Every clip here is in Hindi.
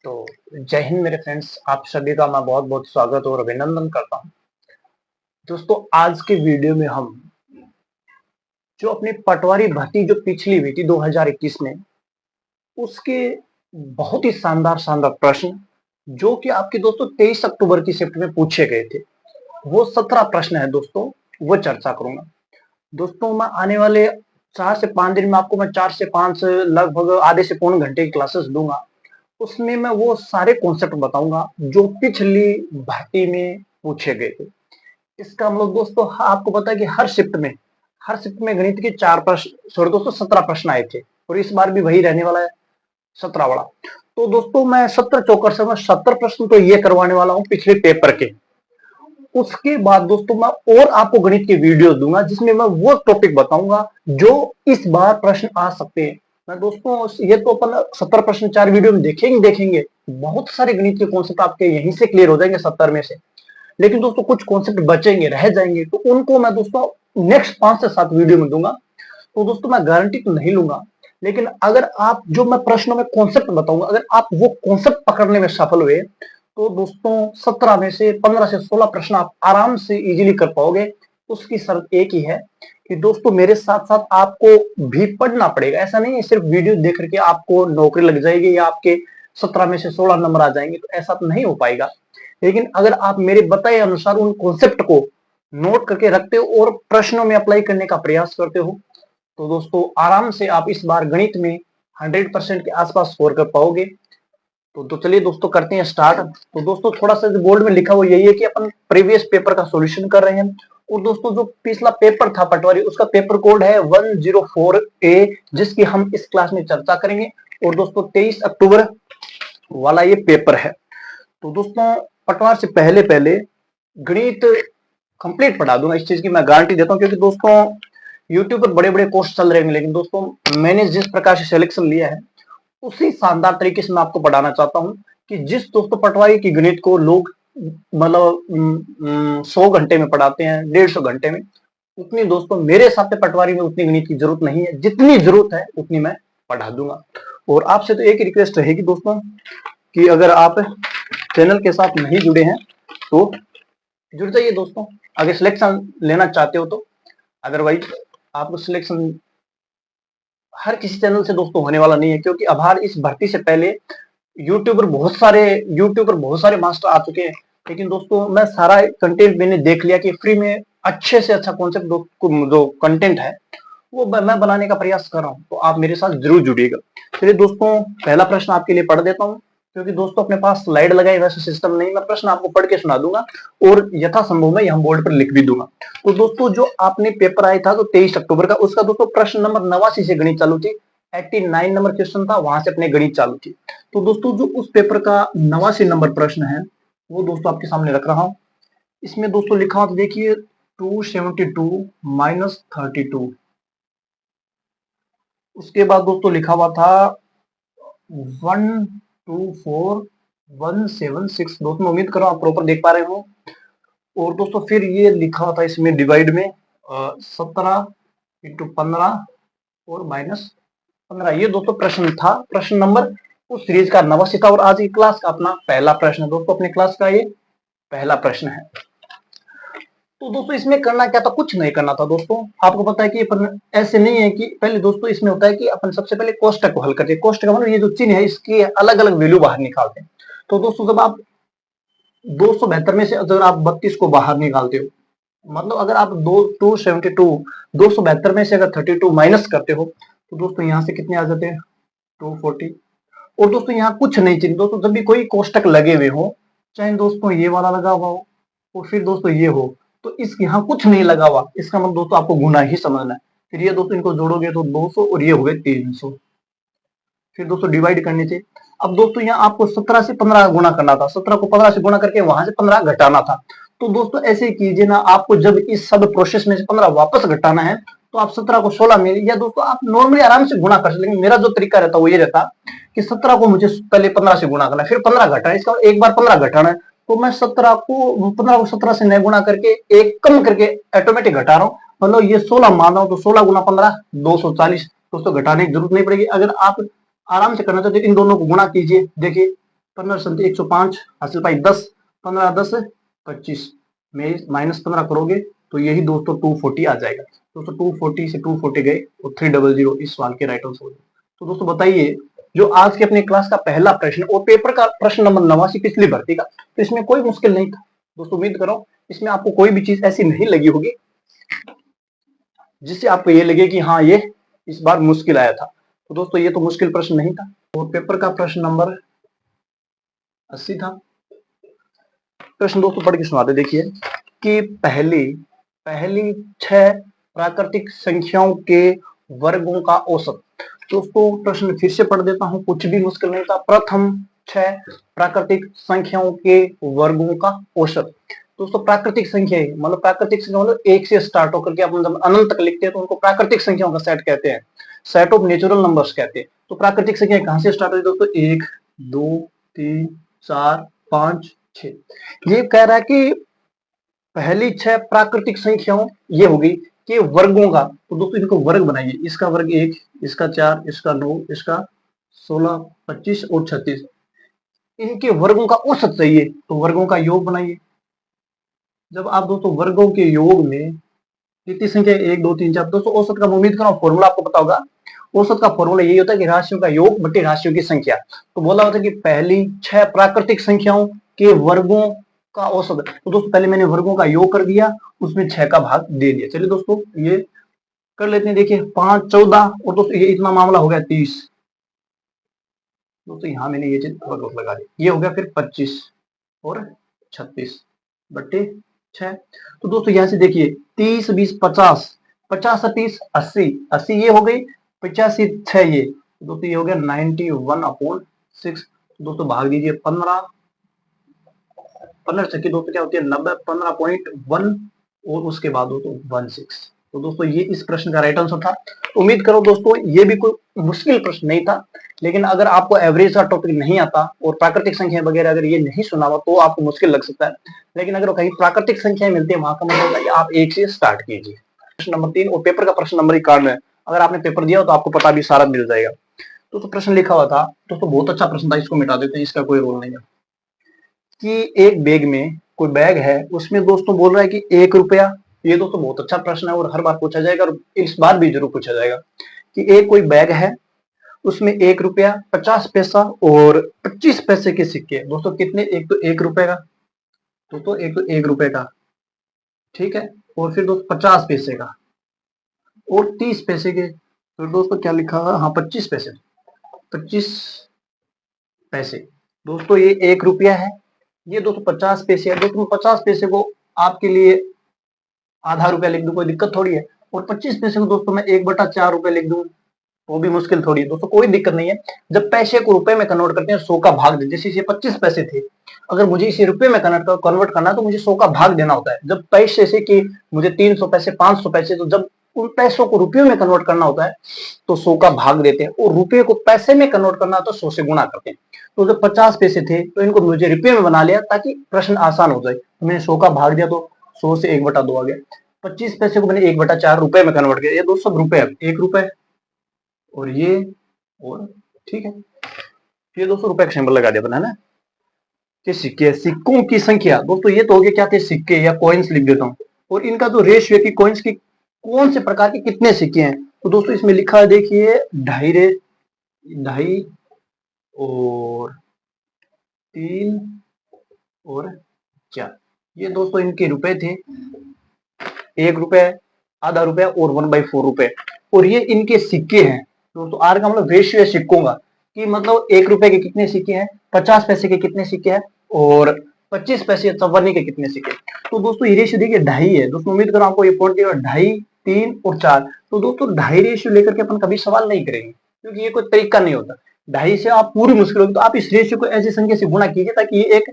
तो जय हिंद मेरे फ्रेंड्स, आप सभी का मैं बहुत बहुत स्वागत और अभिनंदन करता हूं। दोस्तों, आज के वीडियो में हम जो अपनी पटवारी भर्ती जो पिछली हुई थी 2021 में, उसके बहुत ही शानदार शानदार प्रश्न जो कि आपके दोस्तों 23 अक्टूबर की शिफ्ट में पूछे गए थे, वो 17 प्रश्न है दोस्तों, वो चर्चा करूंगा। दोस्तों, मैं आने वाले 4 से 5 दिन में आपको मैं 4 से 5 लगभग आधे से पौन घंटे की क्लासेस दूंगा। उसमें मैं वो सारे कॉन्सेप्ट बताऊंगा जो पिछली भर्ती में पूछे गए थे। इसका मतलब दोस्तों, आपको पता है कि हर शिफ्ट में गणित के 4 प्रश्न, सॉरी दोस्तों 17 प्रश्न आए थे और इस बार भी वही रहने वाला है, 17 वाला। तो दोस्तों, मैं 17 चौकर से मैं 70 प्रश्न तो ये करवाने वाला हूँ पिछले पेपर के। उसके बाद दोस्तों मैं और आपको गणित के वीडियो दूंगा जिसमें मैं वो टॉपिक बताऊंगा जो इस बार प्रश्न आ सकते हैं। मैं दोस्तों, ये तो अपन 70 प्रश्न 4 वीडियो में देखेंगे, बहुत सारे गणित के कॉन्सेप्ट आपके यहीं से क्लियर हो जाएंगे 70 में से। लेकिन दोस्तों कुछ कॉन्सेप्ट बचेंगे, रह जाएंगे, तो उनको मैं दोस्तों नेक्स्ट 5 से 7 वीडियो में दूंगा। तो दोस्तों मैं गारंटी तो नहीं लूंगा, लेकिन अगर आप जो मैं प्रश्नों में कॉन्सेप्ट बताऊंगा, अगर आप वो कॉन्सेप्ट पकड़ने में सफल हुए तो दोस्तों 17 में से 15 से 16 प्रश्न आप आराम से इजीली कर पाओगे। उसकी शर्त एक ही है कि दोस्तों मेरे साथ साथ आपको भी पढ़ना पड़ेगा। ऐसा नहीं है सिर्फ वीडियो देख करके आपको नौकरी लग जाएगी या आपके 17 में से 16 नंबर आ जाएंगे, तो ऐसा तो नहीं हो पाएगा। लेकिन अगर आप मेरे बताए अनुसार उन कॉन्सेप्ट को नोट करके रखते हो और प्रश्नों में अप्लाई करने का प्रयास करते हो, तो दोस्तों आराम से आप इस बार गणित में 100% के आसपास स्कोर कर पाओगे। तो चलिए दोस्तों करते हैं स्टार्ट। तो दोस्तों थोड़ा सा बोर्ड में लिखा हुआ यही है कि अपन प्रीवियस पेपर का सॉल्यूशन कर रहे हैं। और दोस्तों जो पिछला पेपर था पटवारी, उसका पेपर कोड है 104A, जिसकी हम इस क्लास में चर्चा करेंगे। और दोस्तों 23 अक्टूबर वाला ये पेपर है। तो दोस्तों पटवार से पहले पहले गणित कंप्लीट पढ़ा दूंगा, इस चीज की मैं गारंटी देता हूँ। क्योंकि दोस्तों यूट्यूब पर बड़े बड़े कोर्स चल रहे हैं, लेकिन दोस्तों मैंने जिस प्रकार से सिलेक्शन लिया है उसी शानदार तरीके से मैं आपको पढ़ाना चाहता हूँ कि जिस दोस्तों पटवारी की गणित को लोग मतलब 100 घंटे में पढ़ाते हैं, 150 घंटे में, उतनी दोस्तों मेरे हिसाब से पटवारी में उतनी गणित की जरूरत नहीं है। जितनी जरूरत है उतनी मैं पढ़ा दूंगा। और आपसे तो एक ही रिक्वेस्ट रहेगी दोस्तों कि अगर आप चैनल के साथ नहीं जुड़े हैं तो जुड़ जाइए दोस्तों, अगर सिलेक्शन लेना चाहते हो तो। अदरवाइज आपको सिलेक्शन हर किसी चैनल से दोस्तों होने वाला नहीं है, क्योंकि अब इस भर्ती से पहले यूट्यूब पर बहुत सारे मास्टर आ चुके हैं। लेकिन दोस्तों मैं सारा कंटेंट मैंने देख लिया कि फ्री में अच्छे से अच्छा कॉन्सेप्ट जो कंटेंट है वो मैं बनाने का प्रयास कर रहा हूँ। तो आप मेरे साथ जरूर जुड़िएगा। चलिए दोस्तों पहला प्रश्न आपके लिए पढ़ देता हूँ, क्योंकि दोस्तों अपने पास स्लाइड लगाए वैसे सिस्टम नहीं, मैं प्रश्न आपको पढ़ के सुना दूंगा और यथासंभव मैं यहाँ बोर्ड पर लिख भी दूंगा। तो दोस्तों जो आपने पेपर आया था तो 23 अक्टूबर का, उसका दोस्तों प्रश्न नंबर 89 से गणित चालू थी। 89 नंबर क्वेश्चन था, वहां से अपने गणित चालू थी। तो दोस्तों जो उस पेपर का 89 नंबर प्रश्न है वो दोस्तों आपके सामने रख रहा हूं। इसमें दोस्तों लिखा हुआ, तो देखिए 272 माइनस 32। उसके बाद दोस्तों लिखा हुआ था 124,176। दोस्तों उम्मीद करो आप प्रॉपर देख पा रहे हो। और दोस्तों फिर ये लिखा हुआ था इसमें डिवाइड में 17 × 15 और -15। ये दोस्तों प्रश्न था, प्रश्न नंबर उस सीरीज का 89 था। और आज की क्लास का अपना पहला प्रश्न है दोस्तों, अपनी क्लास का ये पहला प्रश्न है। तो दोस्तों इसमें करना क्या था, कुछ नहीं करना था दोस्तों। आपको पता है कि ऐसे नहीं है कि पहले दोस्तों इसमें होता है कि अपन सबसे पहले कोष्टक को हल करते हैं। कोष्टक मतलब ये जो चिन्ह है इसकी अलग अलग वैल्यू बाहर निकालते हैं। तो दोस्तों जब आप 272 में से अगर आप 32 को बाहर निकालते हो, मतलब अगर आप 272 में से अगर 32 माइनस करते हो तो दोस्तों यहाँ से कितने आ जाते हैं 240। और दोस्तों यहाँ कुछ नहीं चाहिए दोस्तों, जब भी कोई कोष्टक लगे हुए हो, चाहे दोस्तों ये वाला लगा हुआ हो और फिर दोस्तों ये हो, तो इस यहाँ कुछ नहीं लगा हुआ, इसका मतलब दोस्तों आपको गुना ही समझना है। फिर ये दोस्तों इनको जोड़ोगे तो 200 और ये हो गए 300। फिर दोस्तों डिवाइड करने से, अब दोस्तों यहाँ आपको 17 से 15 गुना करना था, 17 को 15 से गुना करके वहां से 15 घटाना था। तो दोस्तों ऐसे कीजिए ना, आपको जब इस सब प्रोसेस में से 15 वापस घटाना है तो आप 17 को 16 में, या दोस्तों आप नॉर्मली आराम से गुना कर सकते। लेकिन मेरा जो तरीका रहता वो ये रहता कि 17 को मुझे पहले 15 से गुना करना है, फिर 15 घटाना, इसका एक बार 15 घटाना है। तो मैं 15 को 17 से नहीं गुना करके एक कम करके ऑटोमेटिक घटा रहा हूँ। मतलब ये 16 मान रहा हूँ, तो 16 गुना 15 240। दोस्तों घटाने की जरूरत नहीं पड़ेगी। अगर आप आराम से करना चाहते इन दोनों को गुणा कीजिए, देखिए 15 संख्या 105 हासिल पाई 10, 15 10 25 में -15 करोगे तो यही दोस्तों 240 आ जाएगा। दोस्तों 240 से 240 गए और 300 इस सवाल के राइट आंसर हो जाए। तो दोस्तों बताइए, जो आज के अपने क्लास का पहला प्रश्न और पेपर का प्रश्न नंबर 89 पिछली भर्ती का, तो इसमें कोई मुश्किल नहीं था दोस्तों। उम्मीद करो इसमें आपको कोई भी चीज ऐसी नहीं लगी होगी जिससे आपको ये लगे कि हाँ ये इस बार मुश्किल आया था। तो दोस्तों ये तो मुश्किल प्रश्न नहीं था। और पेपर का प्रश्न नंबर 80 था। प्रश्न दोस्तों पढ़ के सुनाते देखिए कि पहली 6 प्राकृतिक संख्याओं के वर्गों का औसत। दोस्तों प्रश्न फिर से पढ़ देता हूं, कुछ भी मुश्किल नहीं था। प्रथम 6 प्राकृतिक संख्याओं के वर्गों का औसत। दोस्तों प्राकृतिक संख्या मतलब प्राकृतिक संख्या मतलब 1 से स्टार्ट होकर के अपन जब अनंत तक लिखते हैं तो उनको प्राकृतिक संख्याओं का सेट कहते हैं, सेट ऑफ नेचुरल नंबर्स कहते हैं। तो प्राकृतिक संख्या कहां से स्टार्ट होती है दोस्तों? 1 2 3 4 5 6। ये कह रहा है कि पहली 6 प्राकृतिक संख्याओं ये होगी कि वर्गों का। तो दोस्तों इनको वर्ग बनाइए, इसका वर्ग 1, इसका 4, इसका 9, इसका 16, 25 और 36। इनके वर्गों का औसत चाहिए तो वर्गों का योग बनाइए। जब आप दोस्तों वर्गों के योग में कितनी संख्या 1 2 3 4, दोस्तों औसत का उम्मीद करो फॉर्मूला आपको पता होगा। औसत का फॉर्मूला यही होता है कि राशियों का योग बटे राशियों की संख्या। तो बोला होता है कि पहली 6 प्राकृतिक संख्याओं के वर्गों का औसत। तो दोस्तों पहले मैंने वर्गों का योग कर दिया, उसमें 6 का भाग दे दिया। चलिए दोस्तों ये कर लेते हैं। देखिए 5 14 और दोस्तों ये इतना मामला हो गया 30। दोस्तों यहां मैंने ये चीज वर्ग लगा दी, ये हो गया फिर 25 और 36 बटे 6। तो दोस्तों यहां से देखिए 30 20 50, 50 और 30 80, 80 ये हो गई, 85 6 ये। दोस्तों ये हो गया 91/6। दोस्तों भाग दीजिए 15, 15 छक्के दोस्तों क्या होती है 90, 15.1 और उसके बाद दोस्तों 16। तो दोस्तों ये इस प्रश्न का राइट आंसर था। उम्मीद करो दोस्तों ये भी कोई मुश्किल प्रश्न नहीं था, लेकिन अगर आपको एवरेज का टॉपिक नहीं आता और प्राकृतिक संख्या वगैरह अगर ये नहीं सुना हुआ तो आपको मुश्किल लग सकता है। लेकिन अगर कहीं प्राकृतिक संख्याएं मिलती है वहां का मतलब है कि आप 1 से स्टार्ट कीजिए। प्रश्न नंबर 3 और पेपर का प्रश्न नंबर 51 है। अगर आपने पेपर दिया तो आपको पता भी सारा मिल जाएगा। तो प्रश्न लिखा हुआ था दोस्तों, बहुत अच्छा प्रश्न था, इसको मिटा देते हैं, इसका कोई रोल नहीं है। कि एक बैग में कोई बैग है, उसमें दोस्तों बोल रहा है कि 1 रुपया। ये दोस्तों बहुत अच्छा प्रश्न है और हर बार पूछा जाएगा और इस बार भी जरूर पूछा जाएगा कि एक कोई बैग है, उसमें 1 रुपया 50 पैसा और 25 पैसे के सिक्के। दोस्तों कितने? एक तो 1 रुपए का, दोस्तों एक तो 1 रुपए का, ठीक है, और फिर दोस्तों 50 पैसे का और 30 पैसे के। तो दोस्तों क्या लिखा हुआ? हाँ 25 पैसे, 25 पैसे। दोस्तों ये 1 रुपया है, ये दोस्तों 50 पैसे है। दोस्तों 50 पैसे को आपके लिए आधा रुपया लिख दूं, कोई दिक्कत थोड़ी है। और 25 पैसे को दोस्तों मैं 1/4 रुपए लिख दूं, वो भी मुश्किल थोड़ी है दोस्तों, कोई दिक्कत नहीं है। जब पैसे को रुपए में कन्वर्ट करते हैं 100 का भाग दे, जैसे इसे 25 पैसे थे, अगर मुझे इसे रुपए में कन्वर्ट करना है तो मुझे 100 का भाग देना होता है। जब पैसे से कि मुझे 300 पैसे 500 पैसे, तो जब उन पैसों को रुपयों में कन्वर्ट करना होता है तो 100 का भाग देते हैं, और रुपये को पैसे में कन्वर्ट करना है तो 100 से गुणा करते हैं। तो जब 50 पैसे थे तो इनको मुझे रुपये में बना लिया ताकि प्रश्न आसान हो जाए। तो मैंने 100 का भाग दिया तो 100 से 1/2 आ गया। 25 पैसे को मैंने 1/4 रुपए में कन्वर्ट किया, ये दोस्तों सब रुपए, 1 रुपए और ये, और ठीक है, ये दोस्तों रुपए का सिंबल लगा दिया बना ना कि सिक्के, सिक्कों की संख्या। दोस्तों ये तो हो गया क्या थे, सिक्के या कॉइन्स लिख देता हूं। और इनका जो रेशियो है कि कॉइन्स की कौन से प्रकार के कितने सिक्के हैं, तो दोस्तों इसमें लिखा है देखिए 2.5 और 3 और 4। ये दोस्तों इनके रुपए थे, 1 रुपए, आधा रुपया और 1/4 रुपए। और ये इनके सिक्के हैं दोस्तों। आर का मतलब रेशियो है सिक्कों का, कि मतलब 1 रुपए के कितने सिक्के हैं, 50 पैसे के कितने सिक्के हैं और 25 पैसे चौवन्नी के कितने सिक्के। तो दोस्तों ये रेशियो देखिए 2.5 है दोस्तों। उम्मीद करो आपको ये पॉइंट दिया 2.5 3 और 4। तो दोस्तों 2.5 रेशियो लेकर के अपन कभी सवाल नहीं करेंगे, क्योंकि ये कोई तरीका नहीं होता। 2.5 से आप पूरी मुश्किल होगी, तो आप इस रेशियो को ऐसी संख्या से गुणा कीजिए ताकि ये एक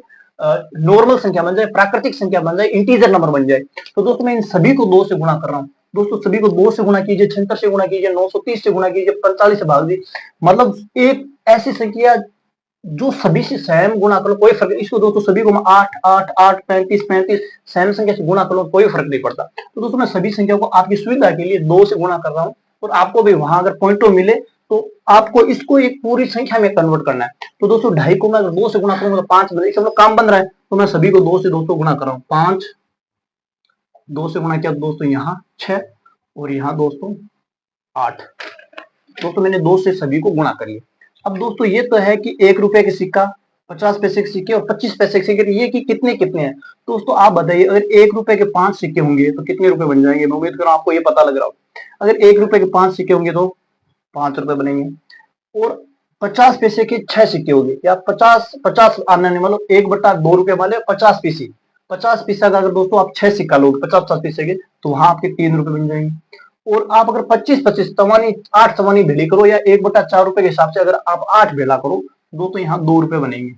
नॉर्मल संख्या बन जाए, प्राकृतिक संख्या बन जाए, इंटीजर नंबर बन जाए। तो दोस्तों मैं इन सभी को 2 से गुणा कर रहा हूँ। दोस्तों सभी को 2 से गुणा कीजिए, 76 से गुणा कीजिए, 930 से गुणा कीजिए, 45 से भाग दीजिए। मतलब एक ऐसी संख्या जो सभी से सेम गुणा कर लो, कोई फर्क। इसको दोस्तों सभी को मैं 8 8 8 35 35 सेम संख्या से गुणा कर लो, कोई फर्क नहीं पड़ता। तो दोस्तों मैं सभी संख्या को आपकी सुविधा के लिए 2 से गुणा कर रहा हूँ, और आपको भी वहां अगर पॉइंटो मिले तो आपको इसको एक पूरी संख्या में कन्वर्ट करना है। तो दोस्तों 2.5 को मैं अगर 2 से गुणा करूंगा तो 5 बने, इसका मतलब काम बन रहा है। तो मैं सभी को 2 से 200 गुणा कर रहा हूँ। 5 2 से गुणा किया दोस्तों यहाँ 6 और यहाँ दोस्तों 8। दोस्तों मैंने 2 से सभी को गुणा कर लिया। अब दोस्तों ये तो है कि 1 रुपए के सिक्का, 50 पैसे के सिक्के और 25 पैसे के सिक्के, ये कि कितने कितने हैं। दोस्तों आप बताइए, अगर 1 रुपए के 5 सिक्के होंगे तो कितने रुपए बन जाएंगे। मैं उम्मीद कर रहा हूं आपको ये पता लग रहा हो। अगर 1 रुपए के 5 सिक्के होंगे तो 5 रुपए बनेंगे, और 50 पैसे के 6 सिक्के होंगे, या 50 आने मतलब 1/2 रुपए वाले 50 पीसी, 50 पैसा का अगर दोस्तों आप 6 सिक्का लोगे 50 पैसे के, तो वहां आपके 3 रुपए बन जाएंगे। और आप अगर 25 तवानी 8 तवानी भेली करो, या 1/4 रुपए के हिसाब से अगर आप 8 भेला करो, दोस्तों यहाँ 2 रुपए बनेंगे।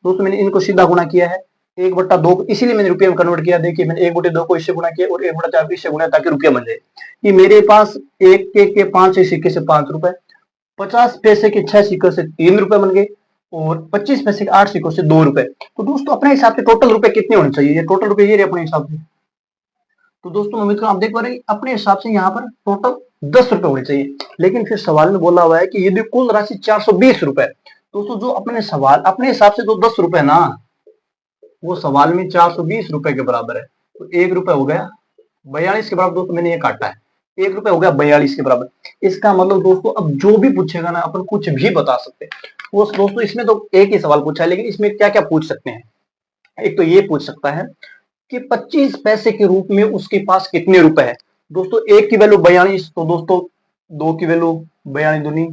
दोस्तों मैंने इनको सीधा गुणा किया है 1/2, इसीलिए मैंने रुपये में कन्वर्ट किया। देखिए मैंने 1/2 को इससे गुणा किया और 1/4 को इससे गुणा, ताकि रुपया बन जाए। कि मेरे पास एक के 5 सिक्के से 5 रुपए, 50 पैसे के 6 सिक्कों से 3 रुपए बन गए, और 25 पैसे के 8 सिक्कों से 2 रुपए। तो दोस्तों अपने हिसाब से टोटल रुपए कितने होने चाहिए, ये टोटल रुपए ये रहे अपने हिसाब से। तो दोस्तों उम्मीद करो आप देख पा रहे हैं अपने हिसाब से यहाँ पर टोटल 10 रुपए होने चाहिए। लेकिन फिर सवाल में बोला हुआ है कि यदि कुल राशि 420 रुपए। दोस्तों जो अपने सवाल अपने हिसाब से तो 10 रुपए ना, वो सवाल में 420 रुपए के बराबर है। तो 1 रुपए हो गया 42 के बराबर। दोस्तों मैंने ये काटा है, 1 रुपए हो गया 42 के बराबर। इसका मतलब दोस्तों अब जो भी पूछेगा ना, अपन कुछ भी बता सकते हैं। वो दोस्तों इसमें तो एक ही सवाल पूछा है, लेकिन इसमें क्या क्या पूछ सकते हैं। एक तो ये पूछ सकता है कि 25 पैसे के रूप में उसके पास कितने रुपए है। दोस्तों 1 की वैल्यू 42, तो दोस्तों 2 की वैल्यू 42 दूनी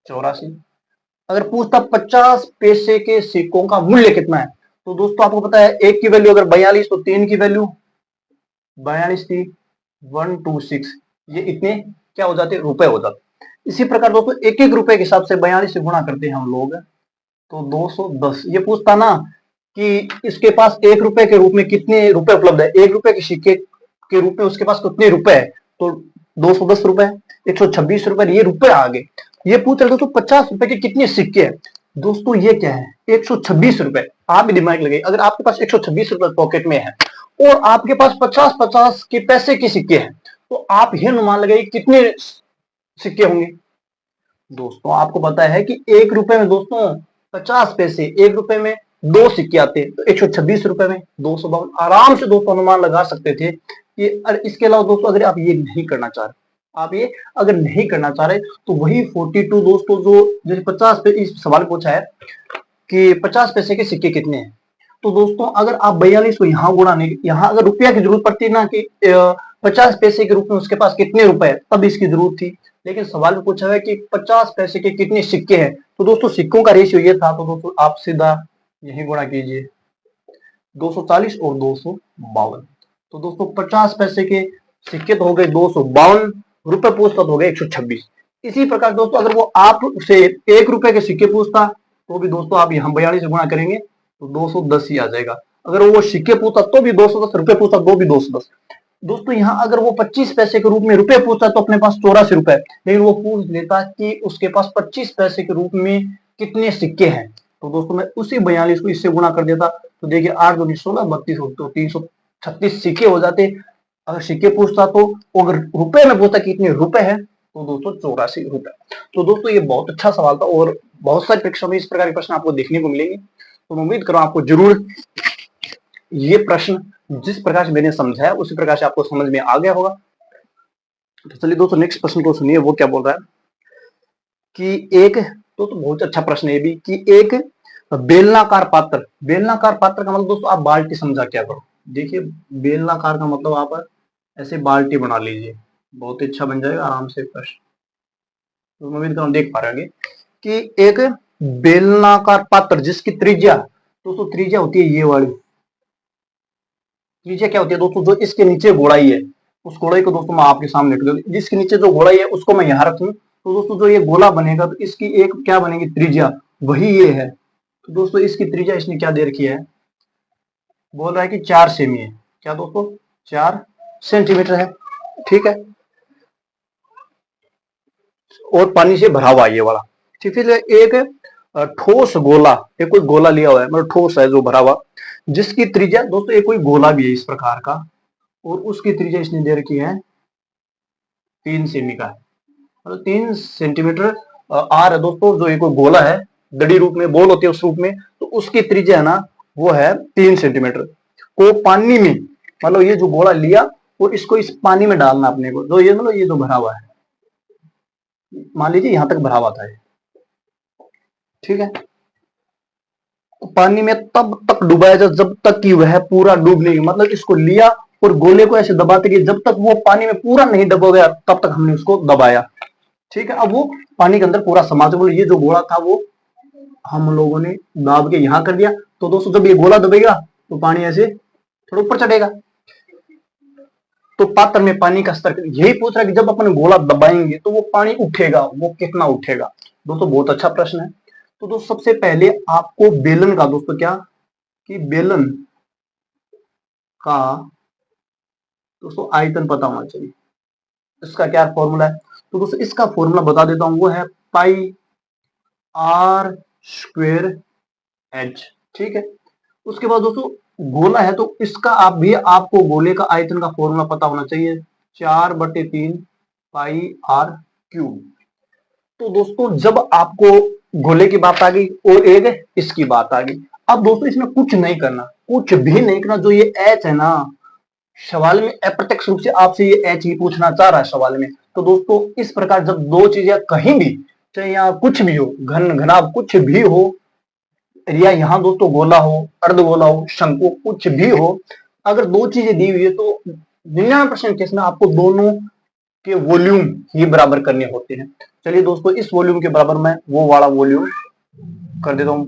84। अगर पूछता 50 पैसे के सिक्कों का मूल्य कितना है, तो दोस्तों आपको पता है 1 की वैल्यू अगर 42, तो 3 की वैल्यू 42 थी 126, ये इतने क्या हो जाते रुपए हो जाते। इसी प्रकार दोस्तों 1 रुपए के हिसाब से 42 से गुणा करते हैं हम लोग, तो 210। ये पूछता ना कि इसके पास 1 रुपए के रूप में कितने रुपए उपलब्ध है, 1 रुपए के सिक्के के रूप में उसके पास कितने रुपए है, तो 210 रुपए, 126 रुपए, ये रुपए आ गए। ये पूछ रहे दोस्तों 50 रुपए के कितने सिक्के हैं। दोस्तों ये क्या है 126 रुपए। आप भी दिमाग लगाइए, अगर आपके पास 126 रुपए पॉकेट में है और आपके पास 50-50 के पैसे के सिक्के हैं, तो आप ये अनुमान लगाइए कितने सिक्के होंगे। दोस्तों आपको पता है कि 1 रुपए में दोस्तों 50 पैसे, 1 रुपए में 2 सिक्के आते हैं, तो 126 रुपए में 252। आराम से दोस्तों अनुमान लगा सकते थे कि। इसके अलावा दोस्तों अगर आप ये नहीं करना चाह रहे, आप ये अगर नहीं करना चाह रहे, तो वही 42 दोस्तों जो जैसे 50 पे इस सवाल पूछा है कि 50 पैसे के सिक्के कितने हैं, तो दोस्तों अगर आप 42 को यहाँ गुणा नहीं, यहाँ अगर रुपया की जरूरत पड़ती ना कि 50 पैसे के रूप में उसके पास कितने रुपए है, तब इसकी जरूरत थी। लेकिन सवाल में पूछा है कि 50 पैसे के कितने सिक्के हैं, तो दोस्तों सिक्कों का रेशियो ये था। तो दोस्तों आप सीधा यही गुणा कीजिए 240 और 252। तो दोस्तों 50 पैसे के सिक्के तो हो गए 252, रुपए पूछता तो हो गए 126। इसी प्रकार दोस्तों अगर वो आप से 1 रुपए के सिक्के पूछता, तो भी दोस्तों आप यहाँ 42 से गुणा करेंगे तो 210 ही आ जाएगा। अगर वो सिक्के पूछता तो भी 210, रुपए पूछता तो भी 210। दोस्तों यहाँ अगर वो 25 पैसे के रूप में रुपए पूछता तो अपने पास 84 रुपए, लेकिन वो पूछ लेता कि उसके पास 25 पैसे के रूप में कितने सिक्के हैं, तो दोस्तों मैं उसी 42 को इससे गुणा कर देता। तो देखिए 8 दूनी 16, 32 तो 336 सिक्के हो जाते अगर सिक्के पूछता तो। अगर रुपए में पूछता कितने रुपए है, तो दोस्तों 84 रुपए। तो दोस्तों ये बहुत अच्छा सवाल था, और बहुत सारी परीक्षाओं में इस प्रकार के प्रश्न आपको देखने को मिलेंगे। तो मैं उम्मीद कर रहा हूं आपको जरूर ये प्रश्न जिस प्रकार से मैंने समझाया उसी प्रकार से आपको समझ में आ गया होगा। तो चलिए दोस्तों नेक्स्ट प्रश्न को सुनिए, वो क्या बोल रहा है कि एक तो बहुत अच्छा प्रश्न है भी कि एक बेलनाकार पात्र। बेलनाकार पात्र का मतलब दोस्तों आप बाल्टी समझा क्या करो। देखिए बेलनाकार का मतलब आप ऐसे बाल्टी बना लीजिए, बहुत ही अच्छा बन जाएगा आराम से प्रश्न। तो उम्मीद कर देख पा रहे कि एक बेलनाकार पात्र जिसकी त्रिज्या, दोस्तों त्रिज्या होती है ये वाली त्रिज्या। क्या होती है दोस्तों, जो इसके नीचे गोलाई है, उस गोलाई को दोस्तों मैं आपके सामने रख दूं। जिसके नीचे जो गोलाई है उसको मैं यहाँ रखूं, तो दोस्तों जो ये गोला बनेगा तो इसकी एक क्या बनेगी त्रिज्या, वही ये है। तो दोस्तों इसकी त्रिज्या इसने क्या दे रखी है, बोल रहा है कि 4 सेमी है। क्या दोस्तों 4 सेंटीमीटर है, ठीक है, और पानी से भरा हुआ ये वाला, ठीक है। एक ठोस गोला, एक कोई गोला लिया हुआ है, मतलब ठोस है जो भरा हुआ, जिसकी त्रिज्या दोस्तों एक कोई गोला भी है इस प्रकार का, और उसकी त्रिज्या इसने दे रखी है 3 सेमी का। मतलब 3 सेंटीमीटर आर है दोस्तों। जो एक गोला है दड़ी रूप में, बॉल होती है उस रूप में, तो उसकी त्रिज्या है ना वो है 3 सेंटीमीटर। को पानी में, मतलब ये जो गोला लिया और इसको इस पानी में डालना अपने को, जो ये मतलब ये जो भरा हुआ है, मान लीजिए यहां तक भरा हुआ था, ठीक है। पानी में तब तक डुबाया जाए जब तक कि वह पूरा डूब नहीं, मतलब इसको लिया और गोले को ऐसे दबाते कि जब तक वो पानी में पूरा नहीं डूब गया तब तक हमने उसको दबाया, ठीक है। अब वो पानी के अंदर पूरा समा चुका। ये जो गोला था वो हम लोगों ने दाब के यहां कर दिया। तो दोस्तों जब ये गोला दबेगा तो पानी ऐसे थोड़ा ऊपर चढ़ेगा, तो पात्र में पानी का स्तर यही पूछ रहा है कि जब अपन गोला दबाएंगे तो वो पानी उठेगा, वो कितना उठेगा। दोस्तों बहुत अच्छा प्रश्न है। तो दोस्तों सबसे पहले आपको बेलन का, दोस्तों क्या कि बेलन का दोस्तों आयतन पता होना चाहिए। इसका क्या फॉर्मूला है, तो दोस्तों इसका फॉर्मूला बता देता हूं, वो है पाई आर स्क्वेयर एच, ठीक है। उसके बाद दोस्तों गोला है तो इसका आप भी आपको गोले का आयतन का फॉर्मूला पता होना चाहिए, 4/3 पाई आर क्यूब। तो दोस्तों जब आपको गोले की बात आ गई और एक इसकी बात आ गई, अब दोस्तों इसमें कुछ नहीं करना, कुछ भी नहीं करना। जो ये एच है ना, सवाल में अप्रत्यक्ष रूप से आपसे ये एच ही पूछना चाह रहा है सवाल में। तो दोस्तों इस प्रकार जब दो चीजें कहीं भी, चाहे यहाँ कुछ भी हो, घन घनाभ कुछ भी हो, या यहाँ दोस्तों गोला हो, अर्धगोला हो, शंकु कुछ भी हो, अगर दो चीजें दी हुई है तो 99% केस में आपको दोनों के वॉल्यूम ही बराबर करने होते हैं। चलिए दोस्तों इस वॉल्यूम के बराबर मैं वो वाला वॉल्यूम कर देता हूं,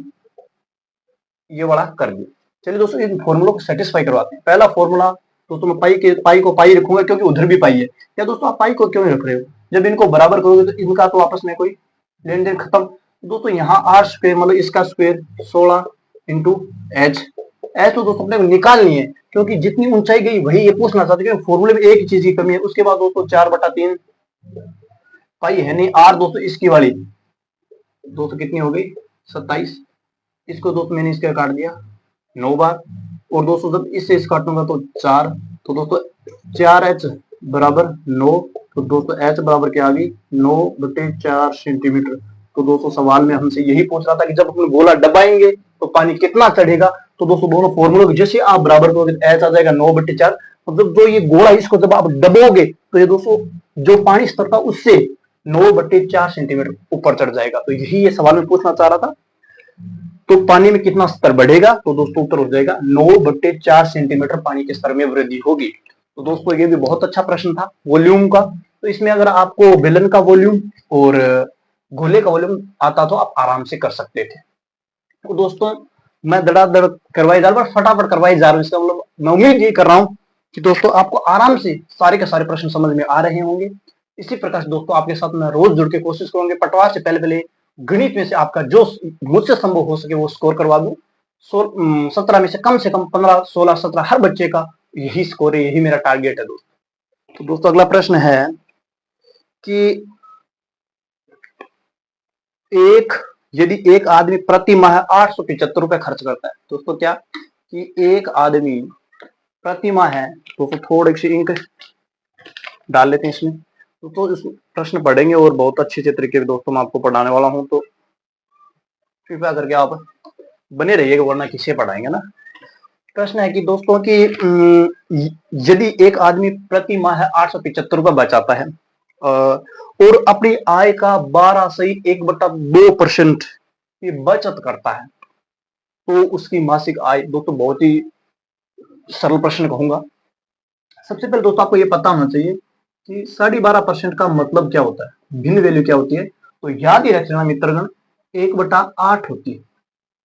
ये वाला कर दिया। चलिए दोस्तों इन फॉर्मूलों को सेटिस्फाई करवाते हैं। पहला फॉर्मूला दोस्तों मैं पाई को पाई रखूंगा क्योंकि उधर भी पाई है। क्या दोस्तों आप पाई को क्यों रख रहे हो, जब इनको बराबर करोगे तो इनका तो आपस में कोई लेन देन खत्म। दोस्तों यहाँ आर स्क्वेयर मतलब इसका स्क्वेयर 16 इंटू एच। एच तो दोस्तों अपने को निकालनी है क्योंकि जितनी ऊंचाई गई वही ये पूछना चाहते हैं, फॉर्मूले में एक ही चीज की कमी है। उसके बाद दोस्तों 4/3 पाई है नहीं आर, दोस्तों इसकी वाली दोस्तों कितनी हो गई 27। इसको दोस्तों मैंने इसका काट दिया 9 बार, और दोस्तों जब इससे इस काटूंगा तो 4। तो दोस्तों 4h बराबर 9। तो दोस्तों h बराबर क्या आ गई 9/4 सेंटीमीटर। तो दोस्तों सवाल में हमसे यही पूछ रहा था कि जब अपन गोला दबाएंगे तो पानी कितना चढ़ेगा। तो दोस्तों दोनों फॉर्मूलों की जैसे आप बराबर करोगे h आ जाएगा 9/4। मतलब जो ये गोला इसको जब आप दबोगे तो ये दोस्तों जो पानी स्तर था उससे 9/4 सेंटीमीटर ऊपर चढ़ जाएगा। तो यही ये सवाल में पूछना चाह रहा था। तो पानी में कितना स्तर बढ़ेगा, तो दोस्तों उत्तर हो जाएगा 9/4 सेंटीमीटर पानी के स्तर में वृद्धि होगी। तो दोस्तों ये भी बहुत अच्छा प्रश्न था वॉल्यूम का। तो इसमें अगर आपको बेलन का वॉल्यूम और गोले का वॉल्यूम आता तो आप आराम से कर सकते थे। तो दोस्तों मैं धड़ाधड़ करवाई जा रहा हूँ, फटाफट करवाई जा रहा हूँ। इसका मतलब मैं उम्मीद ये कर रहा हूँ कि दोस्तों आपको आराम से सारे के सारे प्रश्न समझ में आ रहे होंगे। इसी प्रकार से दोस्तों आपके साथ मैं रोज जुड़ के कोशिश करूंगी पटवार से पहले गणित में से आपका जो मुझसे संभव हो सके वो स्कोर करवा दूं। 17 में से कम 15 16 17 हर बच्चे का यही स्कोर है, यही मेरा टारगेट है दोस्तों। तो दोस्तों अगला प्रश्न है कि यदि एक आदमी प्रति माह 875 रुपए खर्च करता है, दोस्तों क्या कि एक आदमी प्रति माह है, दोस्तों थोड़ी सी इंक डाल लेते हैं इसमें। तो इस प्रश्न पढ़ेंगे और बहुत अच्छे तरीके से दोस्तों मैं आपको पढ़ाने वाला हूं, तो कृपया करके आप बने रहिएगा वरना किसे पढ़ाएंगे ना। प्रश्न है कि दोस्तों कि यदि एक आदमी प्रति माह 875 रुपए बचाता है और अपनी आय का 12.1/2% की बचत करता है, तो उसकी मासिक आय, दोस्तों बहुत ही सरल प्रश्न कहूंगा। सबसे पहले दोस्तों आपको ये पता होना चाहिए कि 12.5% का मतलब क्या होता है, भिन्न वैल्यू क्या होती है। तो याद ही रखना मित्रगण 1/8 होती है।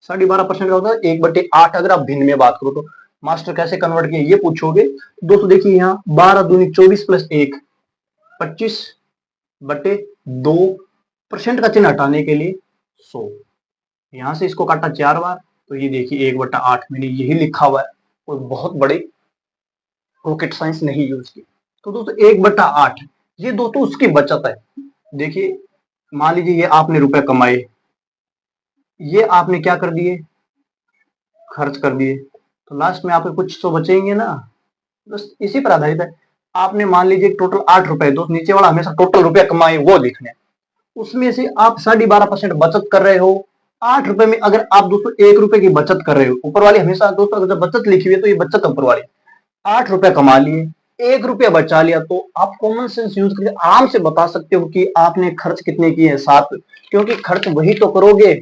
12.5% का होता है 1/8। अगर आप भिन्न में बात करो तो मास्टर कैसे कन्वर्ट किए ये पूछोगे, दोस्तों देखिए यहाँ 12 दूनी 24 प्लस 1 25/2% का चिन्ह हटाने के लिए 100। यहां से इसको काटा 4 बार तो ये देखिए 1/8 मैंने यही लिखा हुआ है, कोई बहुत बड़े रॉकेट साइंस नहीं यूज की। तो दोस्तों 1/8 ये दोस्तों उसकी बचत है। देखिए मान लीजिए ये आपने रुपए कमाए, ये आपने क्या कर दिए खर्च कर दिए, तो लास्ट में आपके कुछ तो बचेंगे ना, बस इसी पर आधारित है। आपने मान लीजिए टोटल 8 रुपए, दोस्त नीचे वाला हमेशा टोटल रुपया कमाए वो लिखने, उसमें से आप 12.5% बचत कर रहे हो। 8 रुपए में अगर आप दोस्तों 1 रुपए की बचत कर रहे हो, ऊपर वाली हमेशा दोस्तों अगर बचत लिखी हुई है तो ये बचत ऊपर वाली, 8 रुपए कमा लिए, 1 रुपया बचा लिया, तो आप कॉमन सेंस यूज करके आराम से बता सकते हो कि आपने खर्च कितने किए हैं 7, क्योंकि खर्च वही तो करोगे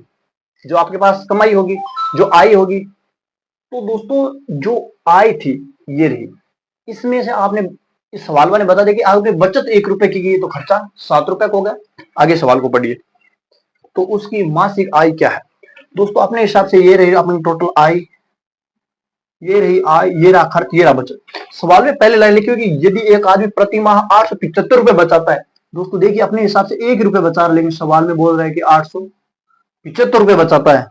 जो आपके पास कमाई होगी, जो आई होगी। तो दोस्तों जो आय थी ये रही, इसमें से आपने इस सवाल वाले बता दिया कि आपने बचत 1 रुपए की तो खर्चा 7 रुपए का हो गया। आगे सवाल को पढ़िए, तो उसकी मासिक आय क्या है दोस्तों, अपने हिसाब से ये रही अपनी टोटल आय, ये रही आय, ये रहा खर्च, ये रहा बचत। सवाल में पहले लाइन लिखी होगी यदि एक आदमी प्रति माह 875 रुपए बचाता है, दोस्तों देखिए अपने हिसाब से 1 रुपए बचा रहा, लेकिन सवाल में बोल रहा है कि 875 रुपए बचाता है।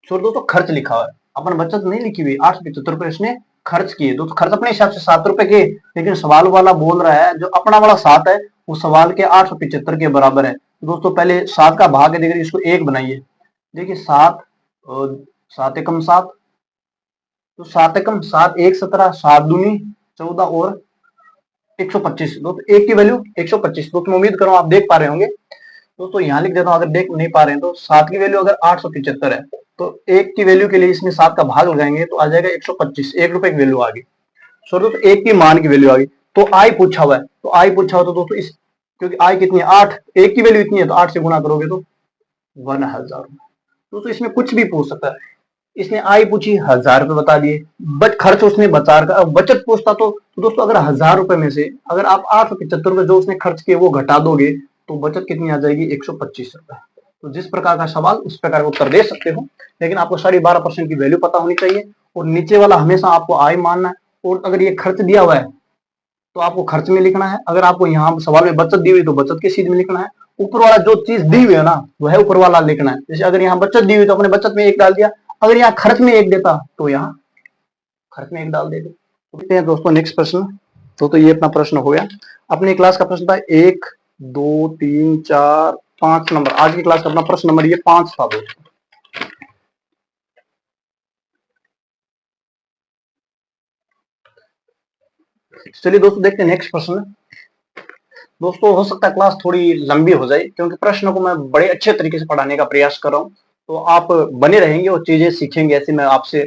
सो दोस्तों खर्च लिखा हुआ है, अपन बचत नहीं लिखी हुई। 875 रुपए इसने खर्च किए, दोस्तों खर्च अपने हिसाब से 7 रुपए के, लेकिन सवाल वाला बोल रहा है जो अपना वाला 7 है वो सवाल के 875 के बराबर है। दोस्तों पहले 7 का भाग है, देखिए इसको 1 बनाइए, देखिए 7 7 एकम 7, तो 7 एकम 7, 1 17, 7 दूनी 14 और 125, दोस्तों एक की वैल्यू 125। दोस्तों उम्मीद करो आप देख पा रहे होंगे। दोस्तों यहाँ लिख देता हूँ, अगर देख नहीं पा रहे हैं तो 7 की वैल्यू अगर 875 है तो 1 की वैल्यू के लिए इसमें 7 का भाग लगाएंगे तो आ जाएगा 125, 1 रुपए की वैल्यू आ गई। सो दोस्तों 1 की मान की वैल्यू आ गई, तो आई पूछा हुआ है, तो आई पूछा हुआ तो दोस्तों इस, क्योंकि आई कितनी है 8, 1 की वैल्यू इतनी है तो 8 से गुणा करोगे तो 1000। दोस्तों इसमें कुछ भी पूछ सकता है, इसने आई पूछी 1000 रुपए बता दिए, बट खर्च उसने बचा का बचत पूछता तो दोस्तों अगर 1000 रुपए में से अगर आप 875 रुपए जो उसने खर्च किए वो घटा दोगे तो बचत कितनी आ जाएगी 125 रुपए। तो जिस प्रकार का सवाल उस प्रकार का उत्तर दे सकते हो, लेकिन आपको 12.5% की वैल्यू पता होनी चाहिए, और नीचे वाला हमेशा आपको आय मानना है, और अगर ये खर्च दिया हुआ है तो आपको खर्च में लिखना है, अगर आपको यहाँ सवाल में बचत दी हुई तो बचत के सीध में लिखना है, ऊपर वाला जो चीज दी हुई है ना वह ऊपर वाला लिखना है। जैसे अगर यहाँ बचत दी हुई तो अपने बचत में 1 डाल दिया, अगर यहाँ खर्च में 1 देता तो यहाँ खर्च में 1 डाल देते। देखते हैं दोस्तों नेक्स्ट प्रश्न। तो ये अपना प्रश्न हो गया, अपने क्लास का प्रश्न था 1 2 3 4 5 नंबर, आज की क्लास का अपना प्रश्न नंबर ये 5 था दोस्तों। चलिए दोस्तों देखते हैं नेक्स्ट प्रश्न। दोस्तों हो सकता है क्लास थोड़ी लंबी हो जाए क्योंकि प्रश्नों को मैं बड़े अच्छे तरीके से पढ़ाने का प्रयास कर रहा हूँ, तो आप बने रहेंगे और चीजें सीखेंगे, ऐसे मैं आपसे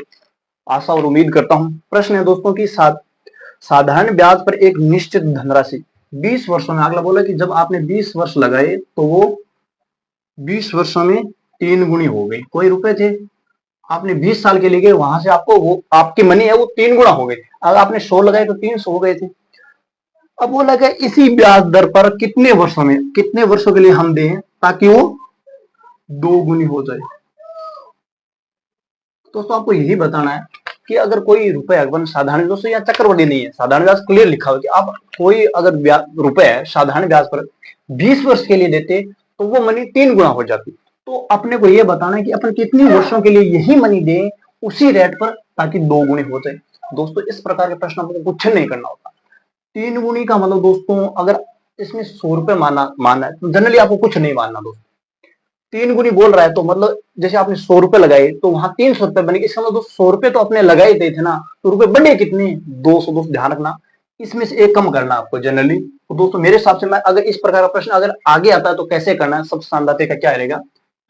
आशा और उम्मीद करता हूँ। प्रश्न है दोस्तों की साधारण ब्याज पर एक निश्चित धनराशि 20 वर्षों में, अगला बोला कि जब आपने 20 वर्ष लगाए तो वो 20 वर्षों में 3 गुनी हो गई। कोई रुपए थे, आपने 20 साल के लिए गए, वहां से आपको वो आपकी मनी है वो 3 गुना हो गई। अगर आपने 100 लगाए तो 300 हो गए थे। अब बोला गया इसी ब्याज दर पर कितने वर्षों में, कितने वर्षों के लिए हम दें ताकि वो 2 गुनी हो जाए। दोस्तों आपको यही बताना है कि अगर कोई रुपए अपन साधारण, दोस्तों यहाँ चक्रवृद्धि नहीं है, साधारण ब्याज क्लियर लिखा हुआ कि आप कोई अगर रुपए है साधारण ब्याज पर 20 वर्ष के लिए देते तो वो मनी 3 गुना हो जाती। तो अपने को यह बताना है कि अपन कितने वर्षों के लिए यही मनी दें उसी रेट पर ताकि 2 गुनी हो जाए। दोस्तों इस प्रकार के प्रश्न आपको कुछ नहीं करना होता। 3 गुनी का मतलब दोस्तों अगर इसमें 100 रुपए मानना है तो जनरली आपको कुछ नहीं मानना दोस्तों। 3 गुनी बोल रहा है तो मतलब जैसे आपने 100 रुपए लगाए तो वहां 300 रुपए बनेगी, इसका मतलब 100 रुपए तो अपने लगाए थे ना, तो रुपए बने कितने 200। दोस्तों ध्यान रखना इसमें से एक कम करना आपको जनरली। तो दोस्तों मेरे हिसाब से मैं अगर इस प्रकार का प्रश्न अगर आगे आता है तो कैसे करना है, सबसे शानदार तरीका क्या रहेगा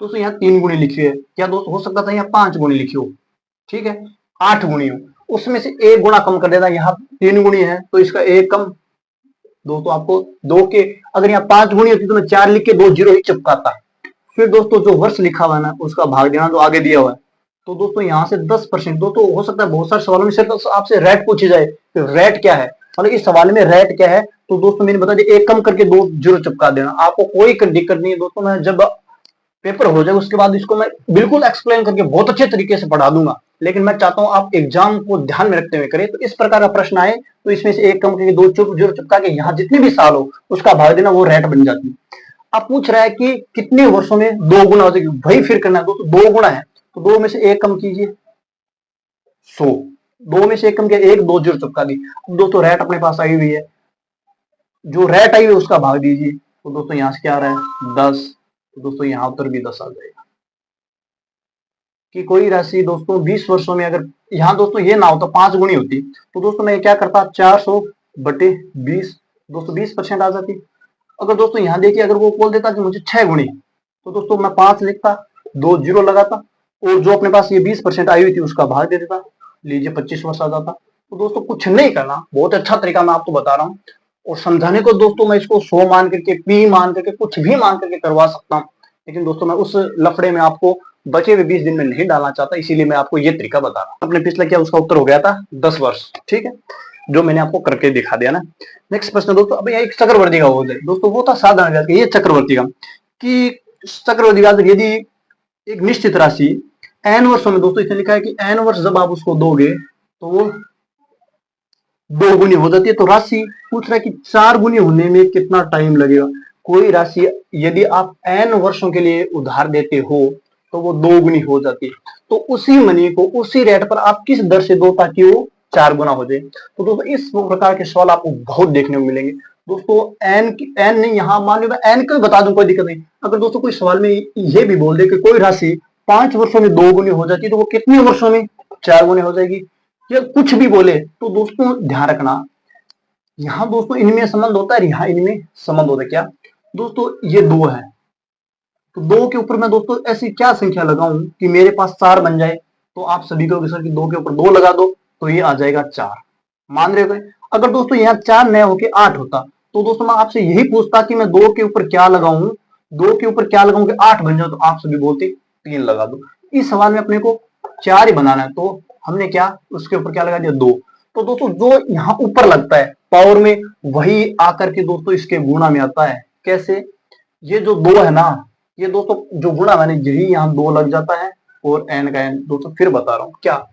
दोस्तों, यहाँ 3 गुनी लिखी है, क्या दोस्तों हो सकता था यहाँ 5 गुनी लिखी हो, ठीक है 8 गुनी हो, उसमें से 1 गुना कम कर देता, यहाँ 3 गुनी है तो इसका 1 कम। दोस्तों आपको 2 के अगर यहाँ 5 गुनी होती तो मैं 4 लिख के 2 जीरो ही चिपकाता। फिर दोस्तों जो वर्ष लिखा हुआ है ना उसका भाग देना जो आगे दिया हुआ है। तो दोस्तों यहाँ से 10%, दोस्तों हो सकता है बहुत सारे सवालों में सिर्फ आपसे रेट पूछी जाए, तो रेट क्या है, मतलब इस सवाल में रेट क्या है, तो दोस्तों मैंने बता दिया 1 कम करके 2 जीरो चिपका देना, आपको कोई दिक्कत नहीं है दोस्तों। मैं जब पेपर हो जाए उसके बाद इसको मैं बिल्कुल एक्सप्लेन करके बहुत अच्छे तरीके से पढ़ा दूंगा, लेकिन मैं चाहता हूं आप एग्जाम को ध्यान में रखते हुए करें। तो इस प्रकार का प्रश्न आए तो इसमें से 1 कम करके 2 जीरो चिपका के यहाँ जितने भी साल हो उसका भाग देना, वो रेट बन जाती है। अब पूछ रहा है कि कितने वर्षों में 2 गुना हो जाएगी, वही फिर करना है दोस्तों, 2 गुना है तो 2 में से 1 कम कीजिए 100, 2 में से 1 कम किया 1, 2 जीरो चिपका दी। अब दोस्तों रेट अपने पास आई हुई है, जो रेट आई हुई है उसका भाग दीजिए, तो दोस्तों यहाँ से क्या आ रहा है 10, तो दोस्तों यहाँ उत्तर भी 10 आ जाएगा। कि कोई राशि दोस्तों 20 वर्षों में, अगर यहाँ दोस्तों ये ना होता 5 गुनी होती, तो दोस्तों मैं क्या करता, 400/20, दोस्तों 20% आ जाती। अगर दोस्तों यहाँ देखिए, अगर वो बोल देता कि मुझे 6 गुनी, तो दोस्तों मैं 5 लिखता, 2 जीरो लगाता, और जो अपने पास ये 20% आई हुई थी उसका भाग दे देता, लीजिए 25 वर्ष आ जाता। तो दोस्तों कुछ नहीं करना, बहुत अच्छा तरीका मैं आपको बता रहा हूँ। और समझाने को दोस्तों मैं इसको 100 मान करके, पी मान करके, कुछ भी मान करके करवा सकता हूँ, लेकिन दोस्तों मैं उस लफड़े में आपको बचे हुए 20 दिन में नहीं डालना चाहता, इसीलिए मैं आपको ये तरीका बता रहा हूँ। आपने पिछला किया, उसका उत्तर हो गया था 10 वर्ष, ठीक है, जो मैंने आपको करके दिखा दिया ना। नेक्स्ट प्रश्न दोस्तों, अब एक चक्रवर्ती का हो जाए दोस्तों, वो था साधारण ब्याज का, ये चक्रवर्ती का, कि चक्रवर्ती ब्याज यदि एक निश्चित राशि एन वर्षों में, दोस्तों इसने लिखा है कि एन वर्ष जब आप उसको दोगे तो वो 2 गुनी हो जाती है। तो राशि पूछ रहा है कि 4 गुनी होने में कितना टाइम लगेगा। कोई राशि यदि आप एन वर्षों के लिए उधार देते हो तो वो 2 गुनी हो जाती है। तो उसी मनी को उसी रेट पर आप किस दर से दो ताकि वो 4 गुना हो जाए। तो दोस्तों इस प्रकार के सवाल आपको बहुत देखने को मिलेंगे दोस्तों। एन नहीं, यहाँ मान लो एन को बता दूं, कोई दिक्कत नहीं। अगर दोस्तों कोई सवाल में ये भी बोल दे कि कोई राशि 5 वर्षों में 2 गुनी हो जाती है, तो वो कितने वर्षों में 4 गुनी हो जाएगी, या कुछ भी बोले, तो दोस्तों ध्यान रखना, यहां दोस्तों इनमें संबंध होता है, यहाँ इनमें संबंध होता है। क्या दोस्तों, ये 2 है, तो 2 के ऊपर मैं दोस्तों ऐसी क्या संख्या लगाऊं कि मेरे पास 4 बन जाए। तो आप सभी को सर कि 2 के ऊपर 2 लगा दो तो ये आ जाएगा 4, मान रहे हो। अगर दोस्तों यहाँ 4 न होके 8 होता, तो दोस्तों मैं आपसे यही पूछता कि मैं 2 के ऊपर क्या लगाऊं, 2 के ऊपर क्या लगाऊं कि 8 बन जाए, तो आप सभी बोलते 3 लगा दो। इस सवाल में अपने को 4 ही बनाना है, तो हमने क्या उसके ऊपर क्या लगा दिया, 2। तो दोस्तों जो यहाँ ऊपर लगता है पावर में, वही आकर के दोस्तों इसके गुणा में आता है। कैसे, ये जो 2 है ना, ये दोस्तों जो गुणा मैंने यही यहाँ 2 लग जाता है, और एन का एन। दोस्तों फिर बता रहा हूं, क्या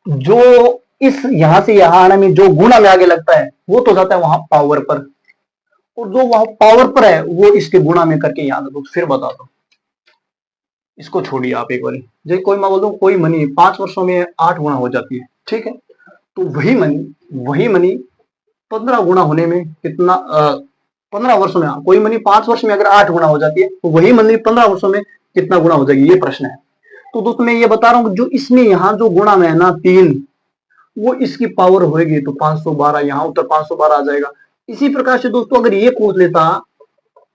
जो इस यहां से यहां आने में जो गुणा में आगे लगता है वो तो जाता है वहां पावर पर, और जो वहां पावर पर है वो इसके गुणा में करके याद रखो। फिर बता दो, इसको छोड़िए आप एक बार। जैसे कोई मैं बोल दूं कोई मनी 5 वर्षों में 8 गुणा हो जाती है, ठीक है, तो वही मनी 15 गुणा होने में कितना, 15 वर्षों में, कोई मनी 5 वर्ष में अगर 8 गुणा हो जाती है, तो वही मनी 15 वर्षों में कितना गुणा हो जाएगी, ये प्रश्न है। तो दोस्तों मैं ये बता रहा हूँ, जो इसमें यहाँ जो गुणा में है ना 3, वो इसकी पावर होगी, तो 512, यहाँ उत्तर 512 आ जाएगा। इसी प्रकार से दोस्तों अगर ये पूछ लेता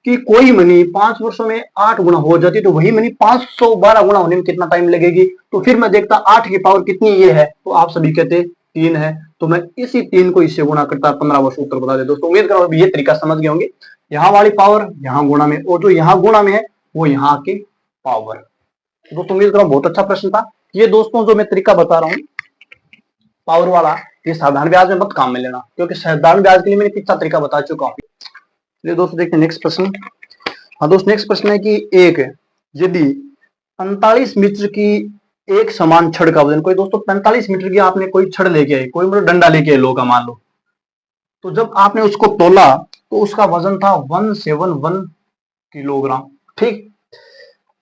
कि कोई मनी 5 वर्षों में 8 गुणा हो जाती, तो वही मनी 512 गुणा होने में कितना टाइम लगेगी, तो फिर मैं देखता 8 की पावर कितनी ये है, तो आप सभी कहते 3 है, तो मैं इसी 3 को इससे गुणा करता 15 वर्ष, उत्तर बता दे। दोस्तों उम्मीद करो ये तरीका समझ गए होंगे, यहाँ वाली पावर यहाँ गुणा में, और जो यहाँ गुणा में है वो यहाँ की पावर। दोस्तों उम्मीद करो बहुत अच्छा प्रश्न था ये। दोस्तों जो मैं तरीका बता रहा हूँ पावर वाला, ये साधारण ब्याज में मत काम में लेना, क्योंकि साधारण ब्याज के लिए मैंने कितना तरीका बता चुका हूँ। चलिए दोस्तों देखते हैं नेक्स्ट प्रश्न। हाँ दोस्तों नेक्स्ट प्रश्न है कि एक यदि 45 मीटर की एक समान छड़ का वजन, कोई दोस्तों 45 मीटर की आपने कोई छड़ लेके आए, कोई मतलब डंडा लेके आए लोहा का मान लो, तो जब आपने उसको तोला तो उसका वजन था 171 किलोग्राम, ठीक।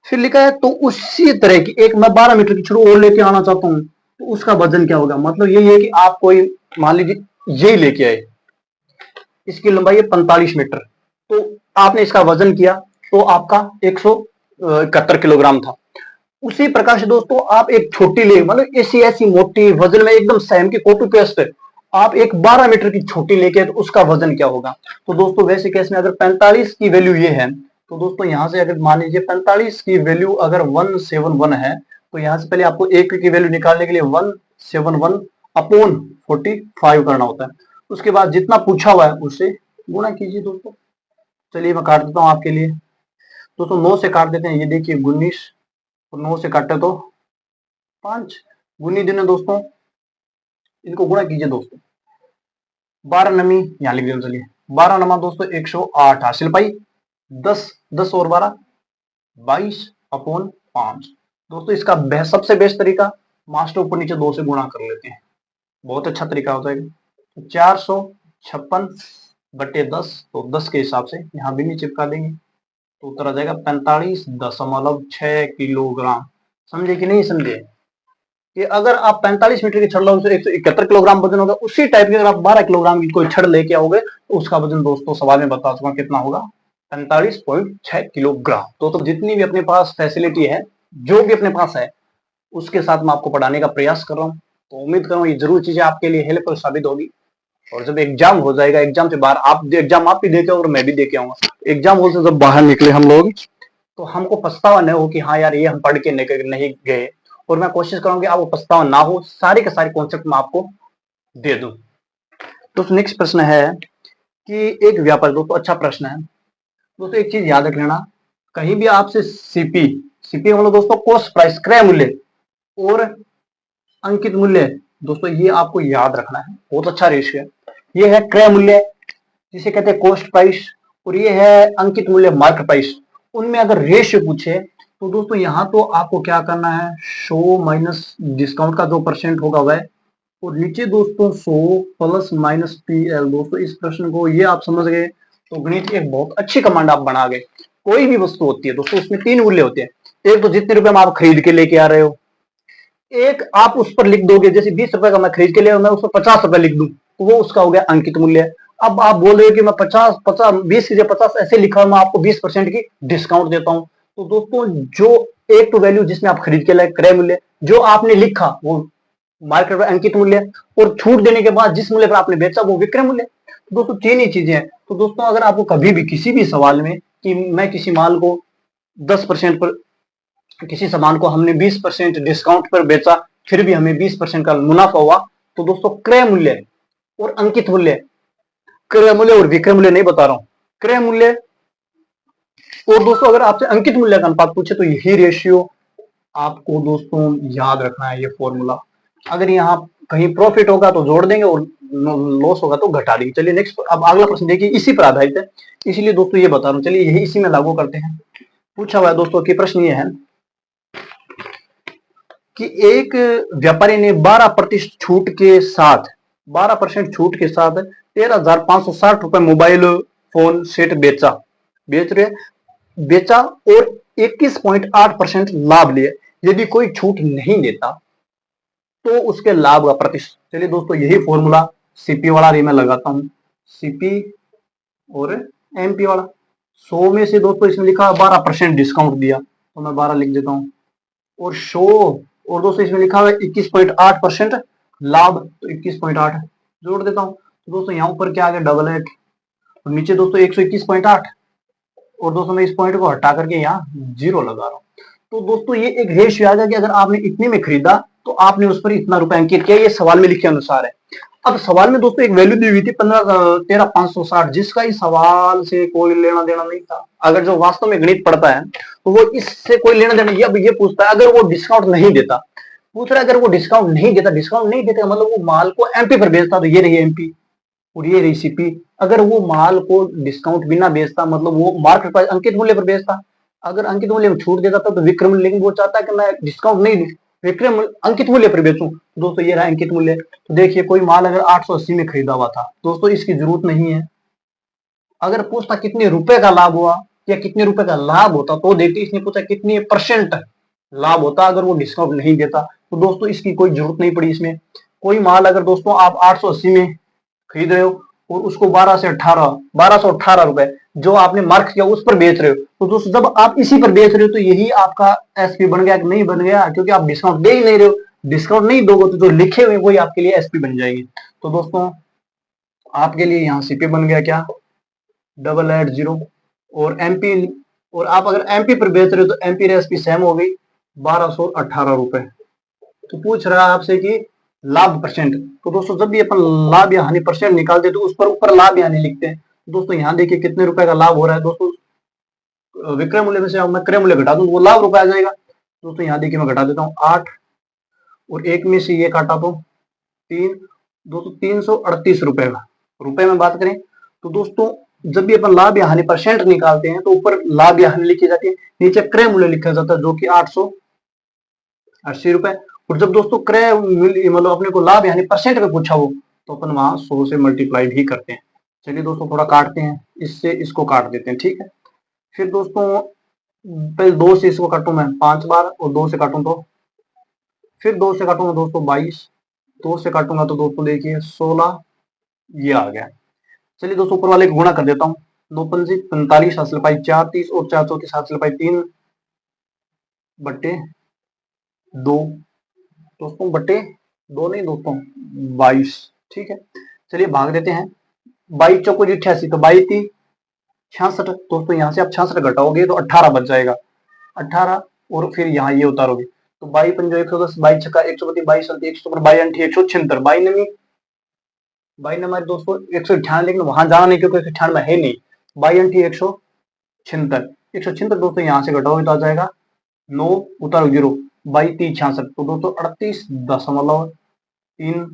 फिर लिखा है तो उसी तरह की एक मैं 12 मीटर की छड़ और लेके आना चाहता हूँ, तो उसका वजन क्या होगा। मतलब यही है कि आप कोई मान लीजिए यही लेके आए, इसकी लंबाई है 45 मीटर, तो आपने इसका वजन किया तो आपका 171 किलोग्राम था। उसी प्रकार से दोस्तों आप एक छोटी ले, मतलब ऐसी ऐसी मोटी वजन में एकदम सेम की कॉपी पेस्ट आप एक 12 मीटर की छोटी लेके, तो उसका वजन क्या होगा। तो दोस्तों वैसे केस में अगर 45 की वैल्यू ये है, तो दोस्तों यहां से अगर मान लीजिए 45 की वैल्यू अगर 171 है, तो यहां से पहले आपको एक की वैल्यू निकालने के लिए 171 अपॉन 45 करना होता है। उसके बाद जितना पूछा हुआ है उससे गुणा कीजिए दोस्तों। चलिए मैं काट देता हूं आपके लिए दोस्तों, 9 से काट देते हैं। ये देखिए 19 और 9 से काटे तो 5 गुनी दिन है दोस्तों, इनको गुणा कीजिए दोस्तों। 12 नमी यहाँ लिख दिया, चलिए 12 नमा दोस्तों 108 हासिल पाई, 10 और 12 22 अपॉन 5। दोस्तों इसका सबसे बेस्ट तरीका मास्टर ऊपर नीचे 2 से गुणा कर लेते हैं, बहुत अच्छा तरीका होता है। 456/10, तो 10 के हिसाब से यहाँ भी नहीं चिपका देंगे, तो उत्तर आ जाएगा 45.6 किलोग्राम। समझे कि नहीं समझे कि अगर आप 45 मीटर की छड़ लाओगे तो 171 किलोग्राम वजन होगा। उसी टाइप की अगर आप 12 किलोग्राम की कोई छड़ लेके आओगे तो उसका वजन दोस्तों सवाल में बता चुका कितना होगा, 45.6 किलोग्राम। तो जितनी भी अपने पास फैसिलिटी है जो भी अपने पास है उसके साथ मैं आपको पढ़ाने का प्रयास कर रहा हूँ। तो उम्मीद कर रहा हूँ ये जरूर चीजें आपके लिए हेल्पफुल साबित होगी। और जब एग्जाम हो जाएगा, एग्जाम से बाहर एग्जाम आप भी देके और मैं भी देके आऊंगा, एग्जाम हॉल से जब बाहर निकले हम लोग तो हमको पछतावा न हो कि हाँ यार ये हम पढ़ के नहीं गए। और मैं कोशिश करूंगी आपको पछतावा ना हो, सारे के सारे कॉन्सेप्ट मैं आपको दे दूं। तो नेक्स्ट प्रश्न है कि एक व्यापार, दोस्तों अच्छा प्रश्न है दोस्तों। एक चीज याद रख लेना, कहीं भी आपसे सीपी सीपी मतलब दोस्तों कॉस्ट प्राइस, क्रय मूल्य और अंकित मूल्य, दोस्तों ये आपको याद रखना है, बहुत अच्छा रेशियो है। ये है क्रय मूल्य जिसे कहते हैं कॉस्ट प्राइस, और ये है अंकित मूल्य मार्केट प्राइस। उनमें अगर रेशियो पूछे तो दोस्तों यहाँ तो आपको क्या करना है, शो माइनस डिस्काउंट का 2% होगा वह, और नीचे दोस्तों 100 प्लस माइनस पीएल। दोस्तों इस प्रश्न को ये आप समझ गए तो गणित की एक बहुत अच्छी कमांड आप बना गए। कोई भी वस्तु होती है दोस्तों उसमें 3 मूल्य होते हैं। एक तो जितने रुपए में आप खरीद के लेके आ रहे हो, एक आप उस पर लिख दोगे, जैसे 20 रुपए का मैं खरीद के लिया, मैं उस पर 50 रुपए लिख दूं तो वो उसका हो गया अंकित मूल्य। अब आप बोल रहे हो कि मैं 20 की जगह 50 ऐसे लिखा, मैं आपको 20% की डिस्काउंट देता हूं। तो दोस्तों जो एक तो वैल्यू जिसमें आप खरीद के लाए क्रय मूल्य, जो आपने लिखा वो मार्केट में अंकित मूल्य, और छूट देने के बाद जिस मूल्य पर आपने बेचा वो विक्रय मूल्य। तो दोस्तों तीन ही चीजें हैं। तो दोस्तों अगर आपको कभी भी किसी भी सवाल में कि मैं किसी माल को 10% पर, किसी सामान को हमने 20% डिस्काउंट पर बेचा फिर भी हमें 20% का मुनाफा हुआ, तो दोस्तों क्रय मूल्य और अंकित मूल्य, क्रय मूल्य और विक्रय मूल्य नहीं बता रहा हूं, क्रय मूल्य और दोस्तों अगर आपसे अंकित मूल्य का अनुपात पूछे तो यही रेशियो आपको दोस्तों याद रखना है, ये फॉर्मूला। अगर यहाँ कहीं प्रॉफिट होगा तो जोड़ देंगे और लॉस होगा तो घटा देंगे। चलिए नेक्स्ट, अब अगला प्रश्न देखिए, इसी पर आधारित है, इसलिए दोस्तों ये बता रहा हूं, चलिए यही इसी में लागू करते हैं। पूछा हुआ है दोस्तों कि प्रश्न ये है कि एक व्यापारी ने 12% छूट के साथ 12% छूट के साथ 13,560 रुपए मोबाइल फोन सेट बेचा और 21.8% लाभ लिया। यदि कोई छूट नहीं देता तो उसके लाभ का प्रतिशत, चलिए दोस्तों यही फॉर्मूला सीपी वाला मैं लगाता हूं, सीपी और एमपी वाला। 100 में से दोस्तों इसमें लिखा 12% डिस्काउंट दिया तो मैं 12 लिख देता हूं, और शो, और दोस्तों इसमें लिखा हुआ है 21.8% लाभ, तो 21.8 जोड़ देता हूं। तो दोस्तों यहाँ ऊपर क्या आ गया, डबल एट, और नीचे दोस्तों 121.8, और दोस्तों मैं इस पॉइंट को हटा करके यहाँ 0 लगा रहा हूँ। तो दोस्तों ये एक रेशियो आ गया कि अगर आपने इतने में खरीदा तो आपने उस पर इतना रुपए अंकित किया, ये सवाल में लिखे अनुसार है। अब सवाल में दोस्तों एक वैल्यू दी हुई थी 13,560, जिसका इस सवाल से कोई लेना देना नहीं था। अगर जो वास्तव में गणित पढ़ता है तो वो इससे कोई लेना देना, अब ये पूछता है अगर वो डिस्काउंट नहीं देता, पूछ रहा है अगर वो डिस्काउंट नहीं देता मतलब वो माल को एमपी पर बेचता, तो ये रही एमपी और ये रही सीपी। अगर वो माल को डिस्काउंट बिना बेचता मतलब वो मार्केट प्राइस अंकित मूल्य पर बेचता, अगर अंकित मूल्य में छूट देता तो विक्रय मूल्य, लेकिन वो चाहता है कि मैं डिस्काउंट नहीं दूं, विक्रय मूल्य अंकित मूल्य पर बेचूं। दोस्तों ये रहा अंकित मूल्य। तो देखिए कोई माल अगर 880 में खरीदा हुआ था दोस्तों, इसकी जरूरत नहीं है। अगर पूछता कितने रुपए का लाभ हुआ या कितने रुपए का लाभ होता तो देखते, इसने पूछा कितने परसेंट लाभ होता अगर वो डिस्काउंट नहीं देता, तो दोस्तों इसकी कोई जरूरत नहीं पड़ी इसमें। कोई माल अगर दोस्तों आप 880 में खरीद रहे हो और उसको 1218 रुपए जो आपने मार्क किया उस पर बेच रहे हो, तो दोस्तों जब आप इसी पर बेच रहे हो तो यही आपका एसपी बन गया कि नहीं बन गया, क्योंकि आप डिस्काउंट दे ही नहीं रहे हो। डिस्काउंट नहीं दोगे तो जो लिखे हुए वही आपके लिए एसपी बन जाएगी। तो दोस्तों आपके लिए यहाँ सीपी बन गया क्या, 880, और एमपी, और आप अगर एमपी पर बेच रहे हो तो एमपी एसपी सेम हो गई 1218 रुपए। तो पूछ रहा है आपसे कि लाभ परसेंट, तो दोस्तों जब भी अपन लाभ या हानि परसेंट निकालते तो उस पर ऊपर लाभ या हानि लिखते हैं। दोस्तों यहाँ देखिए कितने रुपए का लाभ हो रहा है दोस्तों, विक्रय मूल्य में से मैं क्रय मूल्य घटा दूं तो वो लाभ रुपए आ जाएगा। दोस्तों यहाँ देखिए मैं घटा देता हूँ 8, और एक में से ये काटा तो 3, दोस्तों 338 रुपए का, रुपए में बात करें तो दोस्तों जब भी अपन लाभ या हानि परसेंट निकालते हैं तो ऊपर लाभ या हानि लिखी जाती है, नीचे क्रय मूल्य लिखा जाता है जो कि 880 रुपए। और जब दोस्तों क्रय मतलब अपने को लाभ यानी परसेंट में पूछा हो तो अपन वहां 100 से मल्टीप्लाई भी करते हैं। चलिए दोस्तों थोड़ा काटते हैं, इससे इसको काट देते हैं, ठीक है। फिर दोस्तों पहले 2 से इसको काटू मैं 5 बार, और 2 से काटूं तो, फिर 2 से काटूंगा दोस्तों 22, 2 से काटूंगा तो दोस्तों देखिए 16, ये आ गया। चलिए दोस्तों ऊपर वाले को गुणा कर देता हूँ, 2 पंजे 45, हासिल पाई 4 30, और 4 चौके हासिल पाई 3, बटे 2 दोस्तों, बटे 2 नहीं दोस्तों 22। ठीक है, चलिए भाग देते हैं। 22 चौको 88, तो 22 3 66 दोस्तों, यहाँ से आप 66 घटाओगे तो 18 बच जाएगा। 18 और फिर यहाँ ये उतारोगे तो 22 पंजो 110, 22 छक्का 132, 22 सत्ती 100, 22 अंठी 176, 22 नंबर दोस्तों 198, लेकिन वहां जाना नहीं क्योंकि 198 है नहीं। 22 अंठी 176, 176 दोस्तों यहाँ से घटाओगे तो आ जाएगा 9 उतारो 0, 22 3 66, तो दोस्तों 38.3।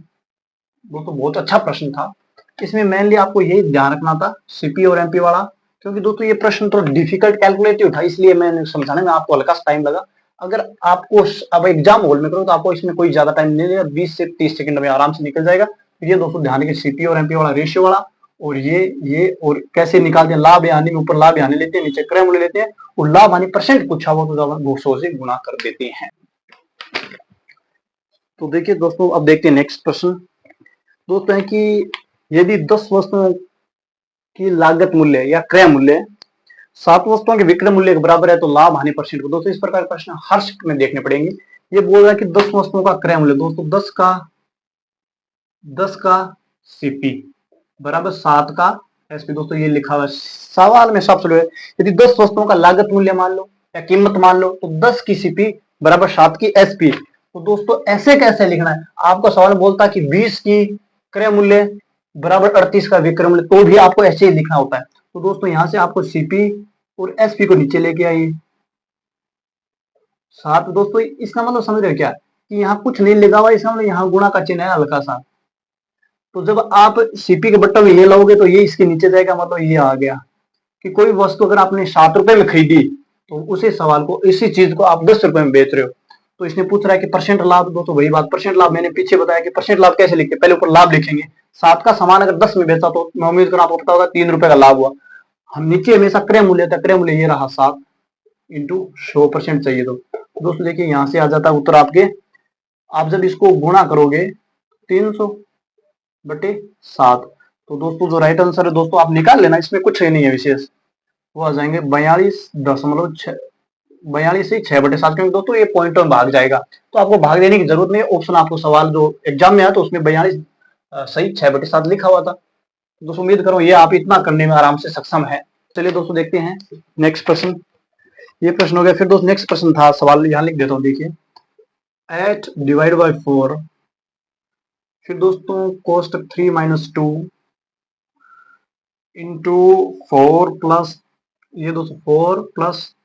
दोस्तों बहुत अच्छा प्रश्न था। इसमें मेनली आपको यही ध्यान रखना था सीपी और एमपी वाला, क्योंकि दोस्तों ये प्रश्न थोड़ा डिफिकल्ट कैलकुलेटिव था, इसलिए मैंने समझाने में आपको हल्का सा टाइम लगा। अगर आपको अब एग्जाम हॉल में करो तो आपको इसमें कोई ज्यादा टाइम नहीं लगेगा, 20 से 30 सेकंड में आराम से निकल जाएगा। तो ये दोस्तों ध्यान रखिए, सीपी और एमपी वाला रेशियो वाला, और ये और कैसे निकालते हैं, लाभ हानि में ऊपर लाभ हानि लेते हैं, नीचे क्रय मूल्य लेते हैं, और लाभ हानि परसेंट पूछा हुआ तो 200 से गुणा कर देते हैं। तो देखिए दोस्तों, अब देखते हैं नेक्स्ट प्रश्न दोस्तों है कि यदि 10 वस्तुओं की लागत मूल्य या क्रय मूल्य 7 वस्तुओं के विक्रय मूल्य के बराबर है तो लाभ हानि परसेंट को। दोस्तों इस प्रकार के प्रश्न हर शिफ्ट में देखने पड़ेंगे। ये बोल रहा है कि 10 वस्तुओं का क्रय मूल्य, दोस्तों 10 का सीपी बराबर 7 का एसपी। दोस्तों ये लिखा हुआ है सवाल में, सब यदि 10 वस्तुओं का लागत मूल्य मान लो या कीमत मान लो तो 10 की सीपी बराबर 7 की एसपी। तो दोस्तों ऐसे कैसे लिखना है, आपका सवाल बोलता है कि 20 की क्रय मूल्य बराबर 38 का विक्रय मूल्य, तो भी आपको ऐसे ही लिखना होता है। तो दोस्तों यहां से आपको सीपी और एसपी को नीचे लेके आइए 7। दोस्तों इसका मतलब समझ रहे हो क्या, कि यहाँ कुछ नहीं लिखा हुआ, इसका मतलब यहाँ गुणा का चिन्ह है हल्का सा। तो जब आप सीपी के बट्टे में ये लाओगे तो ये इसके नीचे जाएगा, मतलब ये आ गया कि कोई वस्तु अगर आपने 7 रुपए में खरीदी तो उसी सवाल को, इसी चीज को आप 10 रुपए में बेच रहे हो। तो इसने पूछ रहा है कि परसेंट लाभ दो, तो वही बात परसेंट लाभ मैंने पीछे बताया कि परसेंट लाभ कैसे लिखते, पहले ऊपर लाभ लिखेंगे। 7 का सामान अगर 10 में बेचा तो मैं उम्मीद करूँ आपको पता होगा 3 रुपए का लाभ हुआ। हम नीचे हमेशा क्रय मूल्य था, क्रय मूल्य ये रहा 7 इंटू 100% चाहिए। तो दोस्तों देखिए यहाँ से आ जाता है उत्तर आपके, आप जब इसको गुणा करोगे 300/7, तो दोस्तों जो राइट आंसर है दोस्तों आप निकाल लेना, इसमें कुछ है नहीं है विशेष, वो आ जाएंगे 42 से 6/7, क्योंकि दोस्तों ये पॉइंट में भाग जाएगा, तो आपको भाग देने की जरूरत नहीं है। ऑप्शन आपको सवाल जो एग्जाम में आया तो उसमें 42 सही 6/7 लिखा हुआ था। दोस्तों उम्मीद करो ये आप इतना करने में आराम से सक्षम है। चलिए दोस्तों देखते हैं नेक्स्ट प्रश्न। ये प्रश्न हो गया, फिर दोस्तों नेक्स्ट प्रश्न था, सवाल यहाँ लिख देता हूँ, देखिए 8 डिवाइड बाई 4, फिर दोस्तों कोष्ट 3 - 2 इंटू 4 प्लस, ये दोस्तों 4 प्लस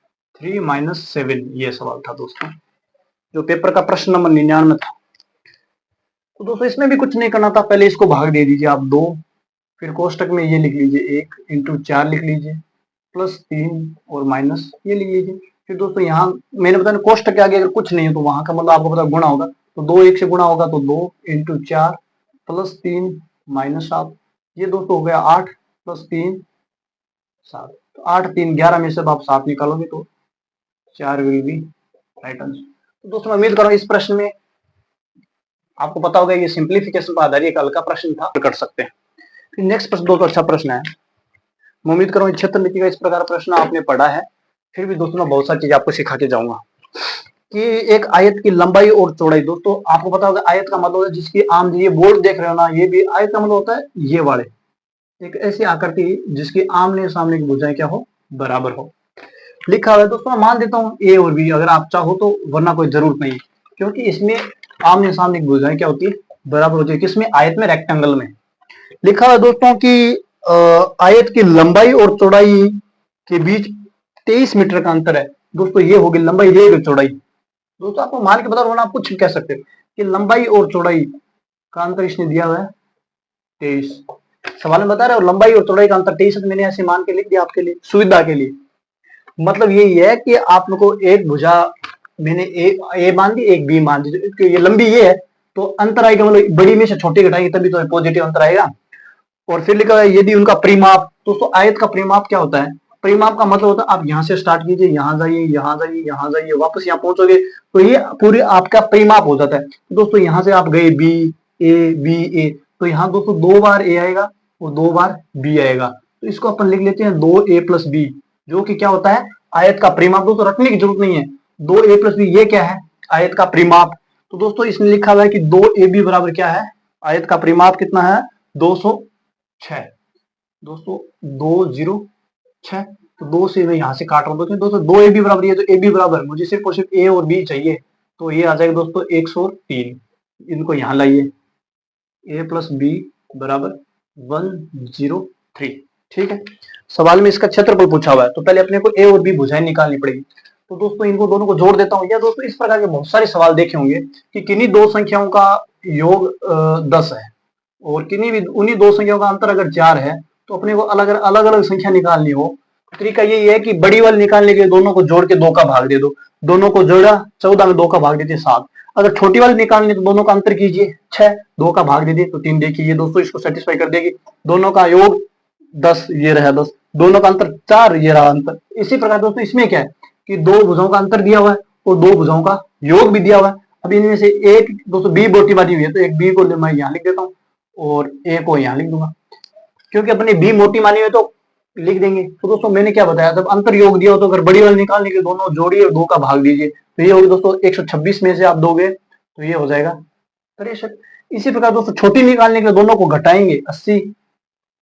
3 - 7, ये सवाल था दोस्तों जो पेपर का प्रश्न नंबर 99 था। तो दोस्तों इसमें भी कुछ नहीं करना था, पहले इसको भाग दे दीजिए आप 2, फिर कोष्टक में ये लिख लीजिए 1 इंटू 4 लिख लीजिए, प्लस 3 और माइनस ये लिख लीजिए। फिर दोस्तों यहाँ मैंने बताया कोष्टक के आगे अगर कुछ नहीं है तो वहां का मतलब आपको पता गुणा होगा, तो 2 1 से गुणा होगा तो 2 इंटू 4 प्लस 3 माइनस 7, ये दोस्तों हो गया 8 प्लस 3 7, तो 8 3 11 में से आप 7 निकालोगे तो 4 विल बी राइट आंसर। तो दोस्तों मैं उम्मीद कर रहा हूँ इस प्रश्न में आपको पता होगा ये सिंप्लीफिकेशन पर आधारित एक हल्का प्रश्न था, कर सकते हैं। फिर नेक्स्ट प्रश्न दोस्तों अच्छा प्रश्न है, मैं उम्मीद कर रहा हूँ क्षेत्र नीति का इस प्रकार प्रश्न आपने पढ़ा है, फिर भी दोस्तों मैं बहुत सारी चीज आपको सिखा के जाऊंगा कि एक आयत की लंबाई और चौड़ाई। दोस्तों आपको पता होगा आयत का मतलब है जिसकी आम, ये बोर्ड देख रहे हो ना, ये भी आयत का मतलब होता है ये वाले, एक ऐसी आकृति जिसकी आमने सामने की भुजाएं क्या हो, बराबर हो। लिखा हुआ है दोस्तों, मैं मान देता हूँ ए और बी, अगर आप चाहो तो, वरना कोई जरूरत नहीं, क्योंकि इसमें आमने सामने की भुजाएं क्या होती है, बराबर होती है। किसमें, आयत में, रेक्टेंगल में। लिखा हुआ है दोस्तों कि आयत की लंबाई और चौड़ाई के बीच 23 मीटर का अंतर है। दोस्तों ये होगी लंबाई, ये होगी चौड़ाई। दोस्तों आपको मान के बता रहा हूं, आप कुछ कह सकते हो कि लंबाई और चौड़ाई का अंतर इसने दिया हुआ है 23, सवाल में बता रहे हो लंबाई और चौड़ाई का अंतर 23, मैंने ऐसे मान के लिख दिया आपके लिए सुविधा के लिए। मतलब यही है कि आप लोग को एक भुजा मैंने ए मान दी, एक बी मान दी, ये लंबी ये है तो अंतर आएगा, मतलब बड़ी में से छोटी घटाएंगे तभी तो पॉजिटिव अंतर आएगा। और फिर लिखा है यदि उनका परिमाप, दोस्तों आयत का परिमाप क्या होता है, परिमाप का मतलब होता है आप यहाँ से स्टार्ट कीजिए, यहाँ जाइए, यहाँ जाइए, यहाँ जाइए, वापस यहाँ पहुंचोगे तो ये पूरे आपका परिमाप हो जाता है। तो दोस्तों यहाँ से आप गए बी ए, तो यहाँ दोस्तों 2 बार ए आएगा और 2 बार बी आएगा, तो इसको अपन लिख लेते हैं 2a + b, जो कि क्या होता है आयत का परिमाप। दोस्तों रखने की जरूरत नहीं है, 2a+b ये क्या है, आयत का परिमाप। तो दोस्तों इसमें लिखा हुआ है कि 2ab बराबर क्या है, आयत का परिमाप कितना है, 206। दोस्तों 206, तो 2 से मैं यहाँ से काट रहा हूँ दोस्तों 2ab बराबर, ये तो ab बराबर, मुझे सिर्फ और सिर्फ a और b चाहिए, तो ये आ जाएगा दोस्तों 103। इनको यहाँ लाइए, a+b बराबर 103। ठीक है, सवाल में इसका क्षेत्रफल पूछा हुआ है, तो पहले अपने को a और b भुजाएं निकालनी पड़ेगी। तो दोस्तों इनको दोनों को जोड़ देता हूँ। या दोस्तों इस प्रकार के बहुत सारे सवाल देखे होंगे कि किन्हीं दो संख्याओं का योग 10 है और किन्हीं भी उन्हीं दो संख्याओं का अंतर अगर 4 है, तो अपने को अलग अलग संख्या निकालनी हो। तरीका यही है कि बड़ी वाली निकालने के लिए दोनों को जोड़ के 2 का भाग दे दो, दोनों को जोड़ा 14 में 2 का भाग देते 7। अगर छोटी वाली निकालनी तो दोनों का अंतर कीजिए 6, 2 का भाग दे दिए तो 3। देखिए ये दोस्तों इसको सेटिस्फाई कर देगी, दोनों का योग 10, ये रहा 10, दोनों का अंतर 4, ये रहा अंतर। इसी प्रकार दोस्तों इसमें क्या है कि दो भुजाओं का अंतर दिया हुआ है और दो भुजाओं का योग भी दिया हुआ है। अब इनमें से एक दोस्तों बी बोटी वाली हुई है, तो एक बी को मैं यहाँ लिख देता हूँ और ए को यहाँ लिख दूंगा, क्योंकि अपने बी मोटी मानी हुई तो लिख देंगे। तो दोस्तों मैंने क्या बताया, जब अंतर योग दिया हो तो अगर बड़ी वाली निकालने के दोनों जोड़िए और 2 का भाग दीजिए, तो ये होगी दोस्तों 126 में से आप दोगे तो ये हो जाएगा 63। इसी प्रकार दोस्तों छोटी निकालने के लिए दोनों को घटाएंगे 80,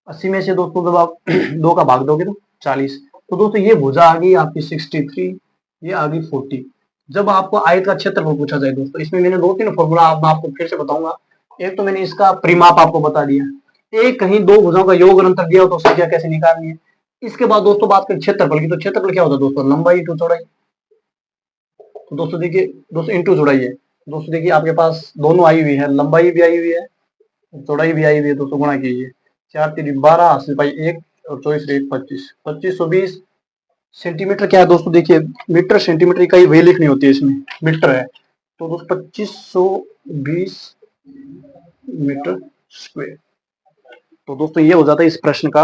80 में से दोस्तों जब आप 2 का भाग दोगे तो 40। तो दोस्तों ये भुजा आ गई आपकी 63, ये आ गई 40। जब आपको आयत का क्षेत्रफल पूछा जाए दोस्तों, इसमें मैंने 2-3 फॉर्मूला आपको फिर से बताऊंगा। एक तो मैंने इसका परिमाप आपको बता दिया, एक कहीं दो भुजाओं का योग और अंतर दिया हो तो संख्या कैसे निकालनी है। इसके बाद दोस्तों बात करें क्षेत्रफल की, तो क्षेत्रफल क्या होता है दोस्तों, लंबाई इंटू चौड़ाई। तो दोस्तों देखिए दोस्तों इंटू चौड़ाई है। दोस्तों देखिए आपके पास दोनों आई हुई है, लंबाई भी आई हुई है चौड़ाई भी आई हुई है, दोस्तों गुणा कीजिए, 4 3 12 हासिल पाई 1 और 24 1 25, 2520 सेंटीमीटर क्या है दोस्तों, देखिए मीटर सेंटीमीटर इकाई वही लिखनी होती है, इसमें मीटर है, तो दोस्तों 2520 मीटर स्क्वायर। तो दोस्तों ये हो जाता है इस प्रश्न का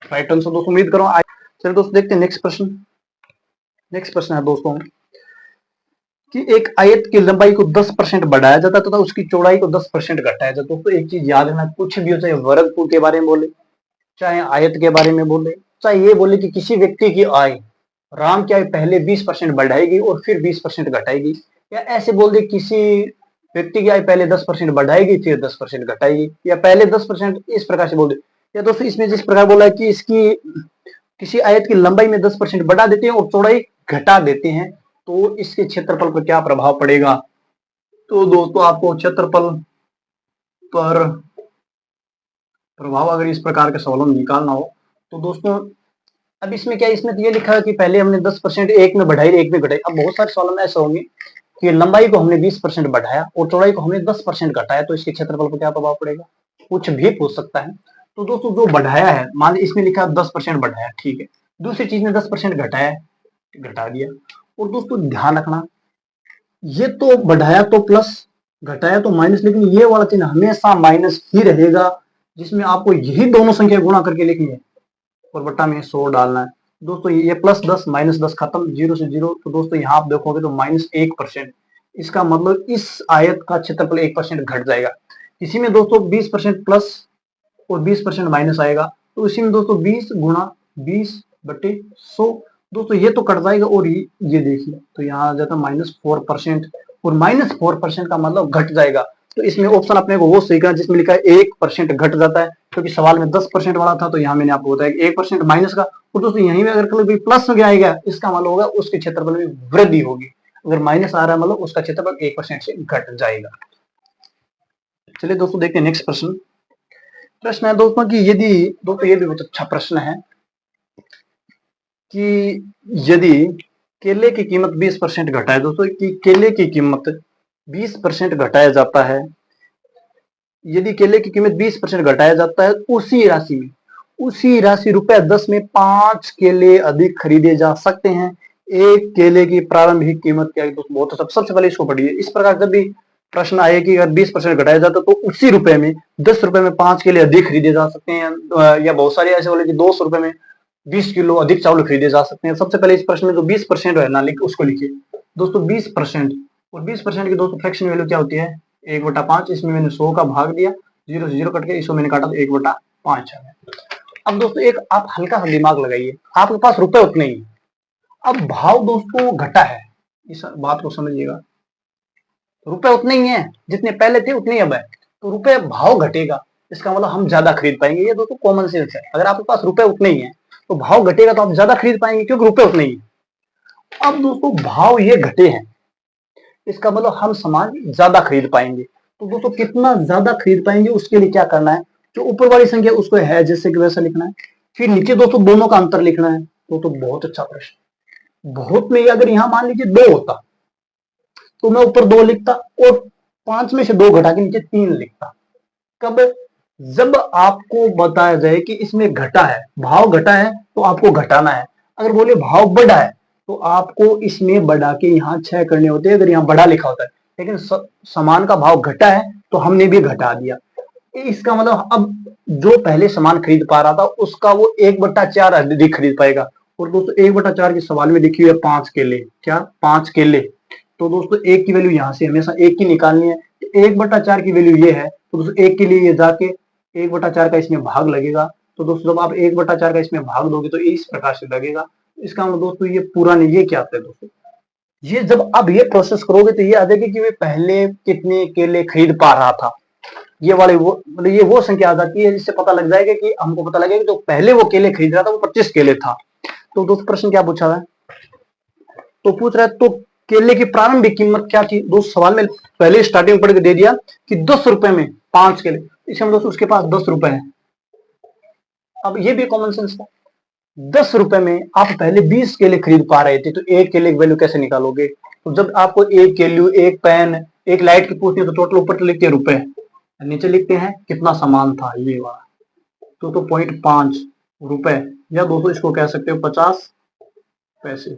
राइट आंसर। दोस्तों उम्मीद करो चलिए दोस्तों देखते हैं नेक्स्ट प्रश्न। नेक्स्ट प्रश्न है दोस्तों कि एक आयत की लंबाई को 10% बढ़ाया जाता है तथा उसकी चौड़ाई को 10% घटाया जाता है। दोस्तों एक चीज याद रखना, कुछ भी हो, चाहे वर्गफूल के बारे में बोले, चाहे आयत के बारे में बोले, चाहे ये बोले कि किसी व्यक्ति की आय, राम की आय पहले 20% बढ़ाएगी और फिर 20% घटाएगी, या ऐसे बोल दे किसी व्यक्ति की आय पहले 10% बढ़ाएगी फिर 10% घटाएगी, या पहले 10%, इस प्रकार से बोल दे। या दोस्तों इसमें जिस प्रकार बोला है कि इसकी किसी आयत की लंबाई में 10% बढ़ा देते हैं और चौड़ाई घटा देते हैं, तो इसके क्षेत्रफल पर क्या प्रभाव पड़ेगा। तो दोस्तों आपको क्षेत्रफल पर प्रभाव अगर इस प्रकार के सवालों में निकालना हो तो दोस्तों अब इसमें क्या, इसमें तो ये लिखा है कि पहले हमने 10% एक में बढ़ाई एक में घटाई। अब बहुत सारे सवालों में ऐसा होंगे कि लंबाई को हमने 20% बढ़ाया और चौड़ाई को हमने 10% घटाया, तो इसके क्षेत्रफल पर क्या प्रभाव पड़ेगा, कुछ भी पूछ सकता है। तो दोस्तों जो बढ़ाया है, मान लीजिए इसमें लिखा 10% बढ़ाया, ठीक है, दूसरी चीज में 10% घटाया, घटा दिया। और दोस्तों ध्यान रखना, ये तो बढ़ाया तो प्लस, घटाया तो माइनस, लेकिन ये वाला चिन्ह हमेशा माइनस ही रहेगा, जिसमें आपको यही दोनों संख्या गुणा करके लिखनी है और बट्टा में 100 डालना है। दोस्तों ये प्लस 10 माइनस 10 खत्म, 0 से 0। तो दोस्तों यहाँ आप देखोगे तो -1%, इसका मतलब इस आयत का क्षेत्रफल 1% घट जाएगा। इसी में दोस्तों 20% प्लस और 20% माइनस आएगा, तो इसी में दोस्तों 20 गुणा 20/100। दोस्तों ये तो कट जाएगा और ये देखिए तो यहाँ आ जाता है -4%, और -4% का मतलब घट जाएगा। तो इसमें ऑप्शन अपने को वो सही करना जिसमें लिखा है 1% घट जाता है, क्योंकि सवाल में 10% वाला था, तो यहाँ मैंने आपको बताया 1% माइनस का। और दोस्तों यहीं में अगर कभी प्लस हो गया इसका मतलब होगा उसके क्षेत्रफल में वृद्धि होगी, अगर माइनस आ रहा है मतलब उसका क्षेत्रफल 1% से घट जाएगा। चलिए दोस्तों देखते हैं नेक्स्ट प्रश्न। प्रश्न है दोस्तों कि यदि, दोस्तों ये भी बहुत अच्छा प्रश्न है कि यदि केले की कीमत 20% घटाए, दोस्तों कि केले की कीमत 20% घटाया जाता है, यदि केले की कीमत 20% घटाया जाता है, उसी राशि में, उसी राशि ₹10 में 5 केले अधिक खरीदे जा सकते हैं। एक केले की प्रारंभिक कीमत क्या है दोस्तों, बहुत अच्छा। सबसे पहले इसको पढ़िए। इस प्रकार जब भी प्रश्न आए कि अगर 20% घटाया जाता तो उसी रुपए में 10 रुपए में 5 केले अधिक खरीदे जा सकते हैं, या बहुत सारे ऐसे बोले कि 200 रुपए में 20 किलो अधिक चावल खरीदे जा सकते हैं। सबसे पहले इस प्रश्न में जो 20% है ना, उसको लिखिए दोस्तों 20%, और 20% की दोस्तों फ्रैक्शन वैल्यू क्या होती है, 1/5। इसमें मैंने 100 का भाग दिया, 0 से 0 कट के इसको मैंने काटा तो 1/5 है। अब दोस्तों एक आप हल्का सा दिमाग लगाइए, आपके पास रुपए उतने ही, अब भाव दोस्तों घटा है, इस बात को समझिएगा। रुपए उतने ही हैं जितने पहले थे, उतने ही अब है। तो रुपए भाव घटेगा, इसका मतलब हम ज्यादा खरीद पाएंगे। ये दोस्तों कॉमन सेंस है। अगर आपके पास रुपए उतने ही हैं तो भाव घटेगा तो आप ज्यादा खरीद पाएंगे, क्योंकि रुपए उतने ही हैं। अब दोस्तों भाव ये घटे हैं, इसका मतलब हम सामान ज्यादा खरीद पाएंगे। तो दोस्तों कितना ज्यादा खरीद पाएंगे उसके लिए क्या करना है, जो ऊपर वाली संख्या उसको है जैसे कि वैसा लिखना है। फिर नीचे दोस्तों दोनों का अंतर लिखना है। तो बहुत अच्छा प्रश्न। बहुत में अगर यहां मान लीजिए 2 होता तो मैं ऊपर 2 लिखता और 5 में से 2 घटा के नीचे 3 लिखता। कब? जब आपको बताया जाए कि इसमें घटा है, भाव घटा है तो आपको घटाना है। अगर बोले भाव बढ़ा है तो आपको इसमें बढ़ा के यहाँ 6 करने होते हैं, अगर यहाँ बढ़ा लिखा होता है। लेकिन सामान का भाव घटा है तो हमने भी घटा दिया। इसका मतलब अब जो पहले सामान खरीद पा रहा था उसका वो 1/4 अधिक खरीद पाएगा। और दोस्तों 1/4 के सवाल में लिखी हुई है 5 केले। क्या? 5 केले। तो दोस्तों 1 की वैल्यू यहाँ से हमेशा 1 की निकालनी है। 1/4 की वैल्यू ये है, तो दोस्तों 1 के लिए ये जाके 1/4 का इसमें भाग लगेगा। तो दोस्तों जब आप 1/4 का इसमें भाग दोगे तो इस प्रकार से लगेगा। इसका मतलब दोस्तों ये पूरा नहीं, ये क्या आता है दोस्तों, ये जब अब ये प्रोसेस करोगे तो ये आ जाएगी कि वे पहले कितने केले खरीद पा रहा था। ये वाले वो मतलब ये वो संख्या आ जाती है जिससे पता लग जाएगा कि हमको पता लगेगा कि जो पहले वो केले खरीद रहा था वो 25 केले था। तो दोस्तों प्रश्न क्या पूछा है, तो पूछ रहा है तो केले की प्रारंभिक कीमत क्या थी। दोस्तों सवाल में पहले स्टार्टिंग पढ़ के दे दिया कि 10 रुपए में 5 केले, इसमें दोस्तों उसके पास 10 रुपए है। अब ये भी कॉमन सेंस था, 10 रुपए में आप पहले 20 केले खरीद पा रहे थे, तो एक केले की वैल्यू कैसे निकालोगे। तो जब आपको एक केले, एक पेन, एक लाइट की पूछनी है तो टोटल ऊपर तो लिखते हैं रुपए, नीचे लिखते हैं कितना सामान था ये वाला। तो 0.5 रुपए, या दोस्तों इसको कह सकते हो 50 पैसे।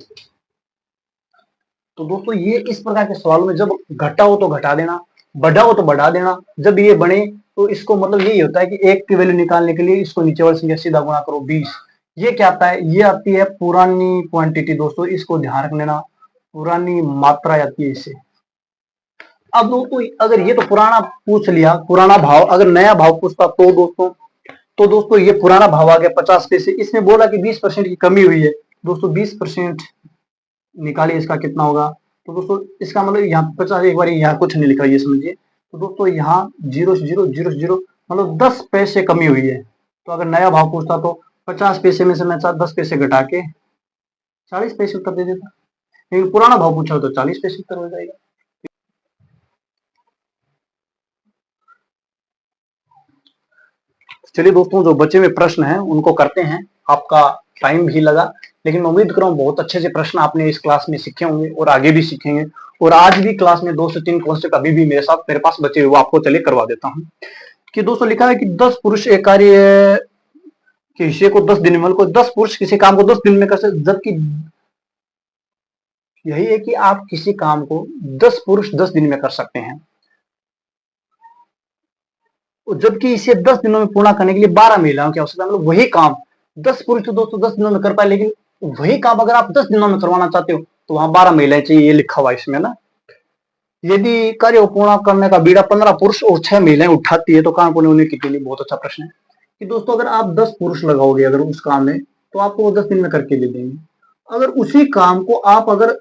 तो दोस्तों ये इस प्रकार के सवालों में जब घटा हो तो घटा देना, बढ़ा हो तो बढ़ा देना। जब ये बने तो इसको मतलब यही होता है कि 1 की वैल्यू निकालने के लिए इसको नीचे वाली संख्या सीधा गुणा करो 20। ये क्या आता है, ये आती है पुरानी क्वांटिटी। दोस्तों इसको ध्यान रख लेना, पुरानी मात्रा आती है इससे। अब दोस्तों अगर ये तो पुराना पूछ लिया, पुराना भाव, अगर नया भाव पूछता तो दोस्तों ये पुराना भाव आ गया 50 पैसे। इसमें बोला कि 20% की कमी हुई है। दोस्तों 20% निकालिए, इसका कितना होगा। तो दोस्तों इसका मतलब यहाँ 50, एक बार यहाँ कुछ नहीं लिखा, ये समझिए। तो दोस्तों यहाँ 0 से 0 0 से 0 मतलब 10 पैसे कमी हुई है। तो अगर नया भाव पूछता तो 50 पैसे में से मैं 10 पैसे घटा के 40 पैसे उत्तर दे देता। लेकिन पुराना भाव पूछा तो 40 पैसे उत्तर हो जाएगा। चलिए दोस्तों जो बचे हुए प्रश्न हैं उनको करते हैं। आपका टाइम भी लगा, लेकिन मैं उम्मीद कर रहा हूँ बहुत अच्छे से प्रश्न आपने इस क्लास में सीखे होंगे और आगे भी सीखेंगे। और आज भी क्लास में 2 से 3 कॉन्सेप्ट अभी भी मेरे पास बचे हुए, आपको चलिए करवा देता हूँ। कि दोस्तों लिखा है कि 10 पुरुष एक कार्य के हिस्से को 10 दिन में, को 10 पुरुष किसी काम को 10 दिन में कर सकते, जबकि यही है कि आप किसी काम को 10 पुरुष 10 दिन में कर सकते हैं, जबकि इसे 10 दिनों में पूर्ण करने के लिए 12 महिलाओं की आवश्यकता। मतलब वही काम 10 पुरुष तो दोस्तों 10 दिनों में कर पाए, लेकिन वही काम अगर आप 10 दिनों में करवाना चाहते हो तो वहां 12 महिलाएं चाहिए, ये लिखा हुआ इसमें ना। यदि कार्य को पूर्ण करने का बीड़ा 15 पुरुष और 6 महिलाएं उठाती है तो काम पूर्ण होने कितने लिए। बहुत अच्छा प्रश्न है कि दोस्तों अगर आप 10 पुरुष लगाओगे अगर उस काम में, तो आपको वो 10 दिन में करके दे देंगे। अगर उसी काम को आप अगर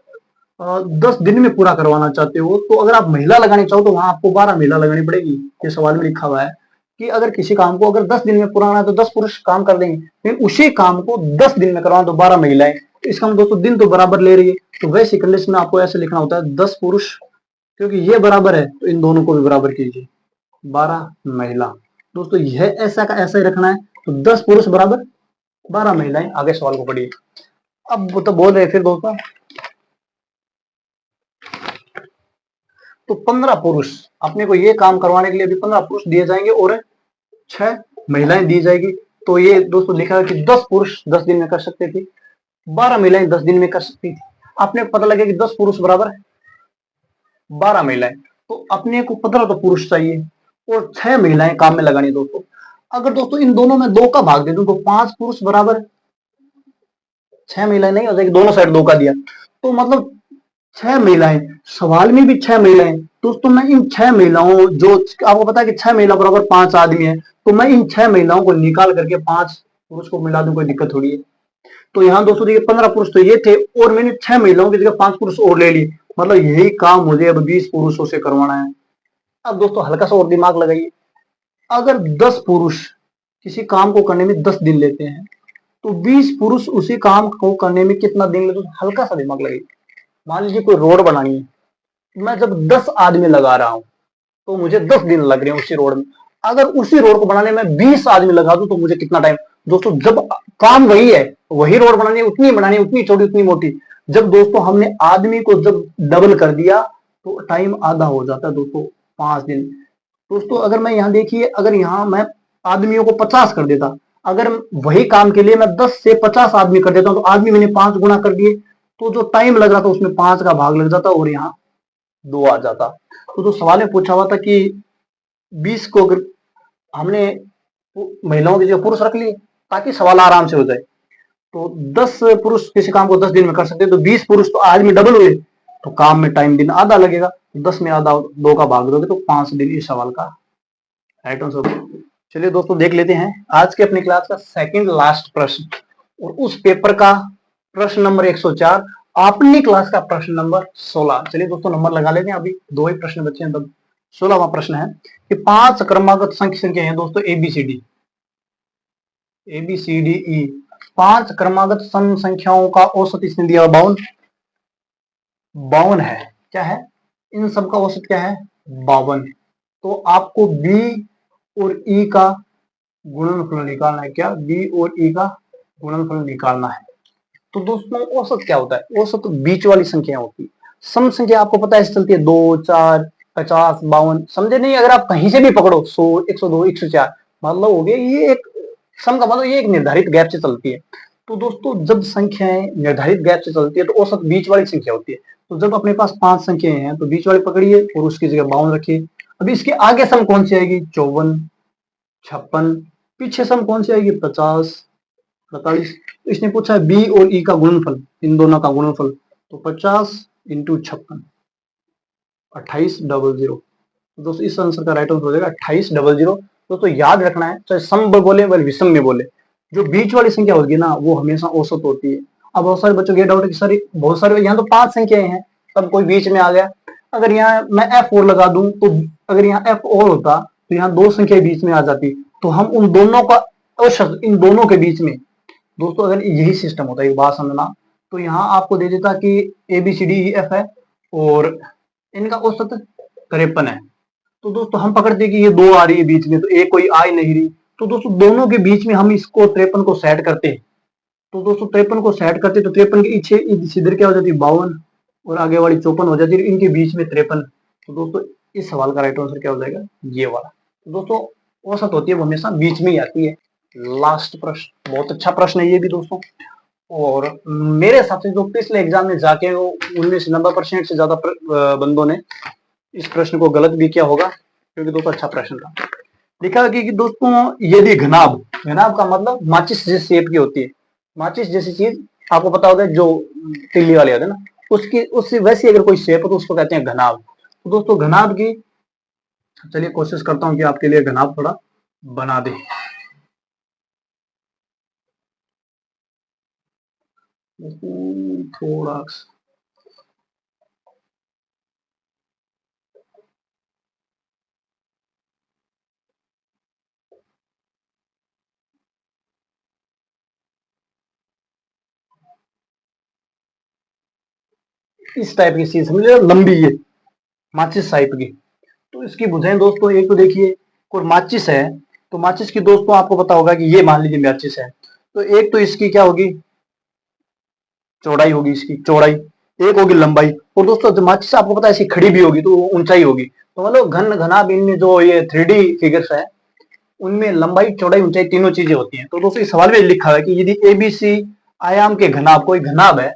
10 दिन में पूरा करवाना चाहते हो, तो अगर आप महिला लगानी चाहो तो वहां आपको 12 महिला लगानी पड़ेगी। ये सवाल में लिखा हुआ है कि अगर किसी काम को अगर 10 दिन में पूरा है तो 10 पुरुष काम कर देंगे, लेकिन उसी काम को 10 दिन में करवाना तो 12 महिलाएं। तो इसका मतलब दोस्तों दिन तो बराबर ले रही है, तो वैसे कंडीशन में आपको ऐसे लिखना होता है 10 पुरुष, क्योंकि ये बराबर है तो इन दोनों को भी बराबर कीजिए 12 महिला। दोस्तों यह ऐसा का ऐसा ही रखना है, तो 10 पुरुष बराबर 12 महिलाएं। आगे सवाल को पढ़िए। अब वो तो बोल रहे फिर दोस्तों तो 15 पुरुष अपने को ये काम करवाने के लिए भी 15 पुरुष दिए जाएंगे और 6 महिलाएं दी जाएगी। तो ये दोस्तों लिखा है कि 10 पुरुष 10 दिन में कर सकते थे, 12 महिलाएं 10 दिन में कर सकती थी। आपने पता लगे कि 10 पुरुष बराबर 12 महिलाएं, तो अपने को 15 तो पुरुष चाहिए और 6 महिलाएं काम में लगानी। दोस्तों अगर दोस्तों इन दोनों में 2 का भाग दे दूं तो 5 पुरुष बराबर 6 महिलाएं नहीं हो जाएगी, दोनों साइड 2 का दिया तो मतलब 6 महिलाएं। सवाल में भी 6 महिलाएं। दोस्तों मैं इन 6 महिलाओं, जो आपको पता है कि 6 महिला बराबर 5 आदमी है, तो मैं इन 6 महिलाओं को निकाल करके 5 पुरुष को मिला दूं, कोई दिक्कत थोड़ी है। तो यहाँ दोस्तों देखिए 15 पुरुष तो ये थे और मैंने 6 महिलाओं की जगह 5 पुरुष और ले लिए, मतलब यही काम मुझे अब 20 पुरुषों से करवाना है। अब दोस्तों हल्का सा और दिमाग लगाइए, अगर 10 पुरुष किसी काम को करने में 10 दिन लेते हैं तो 20 पुरुष उसी काम को करने में कितना दिन लेते? तो हल्का सा दिमाग लगाइए। मान लीजिए कोई रोड बनानी है, मैं जब 10 आदमी लगा रहा हूं तो मुझे 10 दिन लग रहे हैं उसी रोड में। अगर उसी रोड को बनाने में 20 आदमी लगा दूं तो मुझे कितना टाइम? दोस्तों जब काम वही है, वही रोड बनानी है, उतनी चौड़ी उतनी मोटी, जब दोस्तों हमने आदमी को जब डबल कर दिया तो टाइम आधा हो जाता है दोस्तों, 5 दिन। दोस्तों अगर मैं यहाँ देखिए, अगर यहाँ मैं आदमियों को 50 कर देता, अगर वही काम के लिए मैं 10 से 50 आदमी कर देता हूँ तो आदमी मैंने 5 गुना कर दिए, तो जो टाइम लग रहा था उसमें 5 का भाग लग जाता और यहाँ 2 आ जाता। तो जो सवाल में पूछा हुआ था कि 20 को अगर हमने महिलाओं की जगह पुरुष रख लिए ताकि सवाल आराम से हो जाए, तो 10 पुरुष किसी काम को 10 दिन में कर सकते हैं, तो 20 पुरुष तो आदमी डबल हुए, तो काम में टाइम दिन आधा लगेगा, 10 में आधा 2 का भाग दोगे तो 5 दिन इस सवाल का राइट आंसर। चलिए दोस्तों देख लेते हैं आज के अपनी क्लास का सेकंड लास्ट प्रश्न, और उस पेपर का प्रश्न नंबर 104, अपनी क्लास का प्रश्न नंबर 16। चलिए दोस्तों नंबर लगा लेते हैं, अभी 2 ही प्रश्न बचे हैं, तब 16वां प्रश्न है कि 5 क्रमागत संख्या हैं दोस्तों एबीसीडी, ABCDE 5 क्रमागत सम संख्याओं का औसत इसने दिया 52 है। क्या है? इन सब का औसत क्या है? 52। तो आपको B और E का गुणनफल निकालना है। क्या? B और E का गुणनफल निकालना है। तो दोस्तों औसत क्या होता है? औसत बीच वाली संख्या होती है। सम संख्या आपको पता है चलती है 2, 4, 50, 52, समझे नहीं? अगर आप कहीं से भी पकड़ो 100, 102, 104, मतलब हो गया ये एक सम का मतलब ये एक निर्धारित गैप से चलती है। तो दोस्तों जब संख्याएं निर्धारित गैप से चलती है तो औसत बीच वाली संख्या होती है। तो जब अपने पास 5 संख्याएं हैं तो बीच वाली पकड़िए और उसकी जगह 52 रखिए। अब इसके आगे सम कौन सी आएगी? 54, 56। पीछे सम कौन सी आएगी? 50, 45। इसने पूछा है बी और ई का गुणनफल, इन दोनों का गुणनफल, तो 50 इंटू 56, 2800। दोस्तों इस आंसर का राइट आंसर हो जाएगा 2800। दोस्तों याद रखना है, चाहे सम में बोले व विषम में बोले, जो बीच वाली संख्या होगी ना वो हमेशा औसत होती है। अब बहुत सारे बच्चों को ये डाउट है कि सर बहुत सारे यहाँ तो 5 संख्याएं हैं, तब कोई बीच में आ गया, अगर यहाँ मैं F4 लगा दूं तो अगर यहाँ F और होता तो यहाँ 2 संख्या बीच में आ जाती, तो हम उन दोनों का औसत इन दोनों के बीच में, दोस्तों अगर यही सिस्टम होता है, एक बात समझना, तो यहाँ आपको दे देता कि ABCDEF है और इनका औसत 53 है। तो दोस्तों हम पकड़ते कि ये 2 आ रही है बीच में, तो एक कोई आ ही नहीं रही, तो दोस्तों दोनों के बीच में हम इसको 53 को सेट करते हैं। तो दोस्तों 53 को सेट करते तो 53 के पीछे इधर क्या हो जाती है? 52, और आगे वाली 54 हो जाती है, इनके बीच में 53। तो दोस्तों इस सवाल का राइट आंसर क्या हो जाएगा? ये वाला। तो दोस्तों औसत होती है वो हमेशा बीच में ही आती है। लास्ट प्रश्न, बहुत अच्छा प्रश्न है ये भी दोस्तों, और मेरे हिसाब से जो पिछले एग्जाम में जाके वो 19-90% से ज्यादा बंदों ने इस प्रश्न को गलत भी किया होगा, क्योंकि दोस्तों अच्छा प्रश्न था। लिखा कि दोस्तों यदि घनाभ, घनाभ का मतलब माचिस जैसी शेप की होती है, माचिस जैसी चीज आपको पता होगा जो तिल्ली वाले होते हैं ना, उसकी उससे वैसी अगर कोई शेप हो तो उसको कहते हैं घनाभ। तो दोस्तों घनाभ की, चलिए कोशिश करता हूँ कि आपके लिए घनाभ थोड़ा बना दे। थोड़ा इस टाइप की चीज समझ, लंबी है माचिस टाइप की। तो इसकी बुझाएं दोस्तों, एक तो देखिए कोई माचिस है, तो माचिस की दोस्तों आपको पता होगा कि ये मान लीजिए माचिस है, तो एक तो इसकी क्या होगी? चौड़ाई होगी, इसकी चौड़ाई, एक होगी लंबाई, और दोस्तों जो माचिस आपको पता है ऐसी खड़ी भी होगी तो ऊंचाई होगी। तो मतलब घन घना इनमें जो ये 3D फिगर्स है उनमें लंबाई चौड़ाई ऊंचाई तीनों चीजें होती हैं। तो दोस्तों इस सवाल में लिखा है कि यदि ABC आयाम के घनाभ, कोई घनाभ है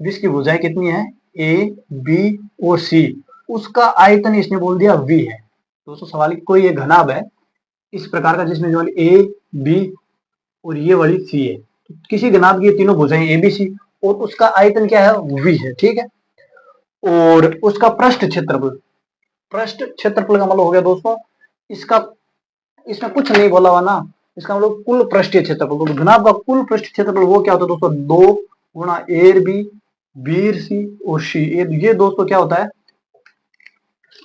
जिसकी भुजाएं कितनी है? A, B और C, उसका आयतन इसने बोल दिया V है। दोस्तों सवाल कोई ये घनाभ है इस प्रकार का जिसमें जो वाली A, B और ये वाली C है, तो किसी घनाभ की तीनों भुजाएं ABC और उसका आयतन क्या है? V है, ठीक है। और उसका पृष्ठ क्षेत्रफल, पृष्ठ क्षेत्रफल का मतलब हो गया दोस्तों इसका, इसमें कुछ नहीं बोला हुआ ना, इसका मतलब कुल पृष्ठीय क्षेत्रफल। तो घनाभ का कुल पृष्ठीय क्षेत्रफल वो क्या होता है दोस्तों, 2 गुणा ए बी बी सी और सी। ये दोस्तों क्या होता है,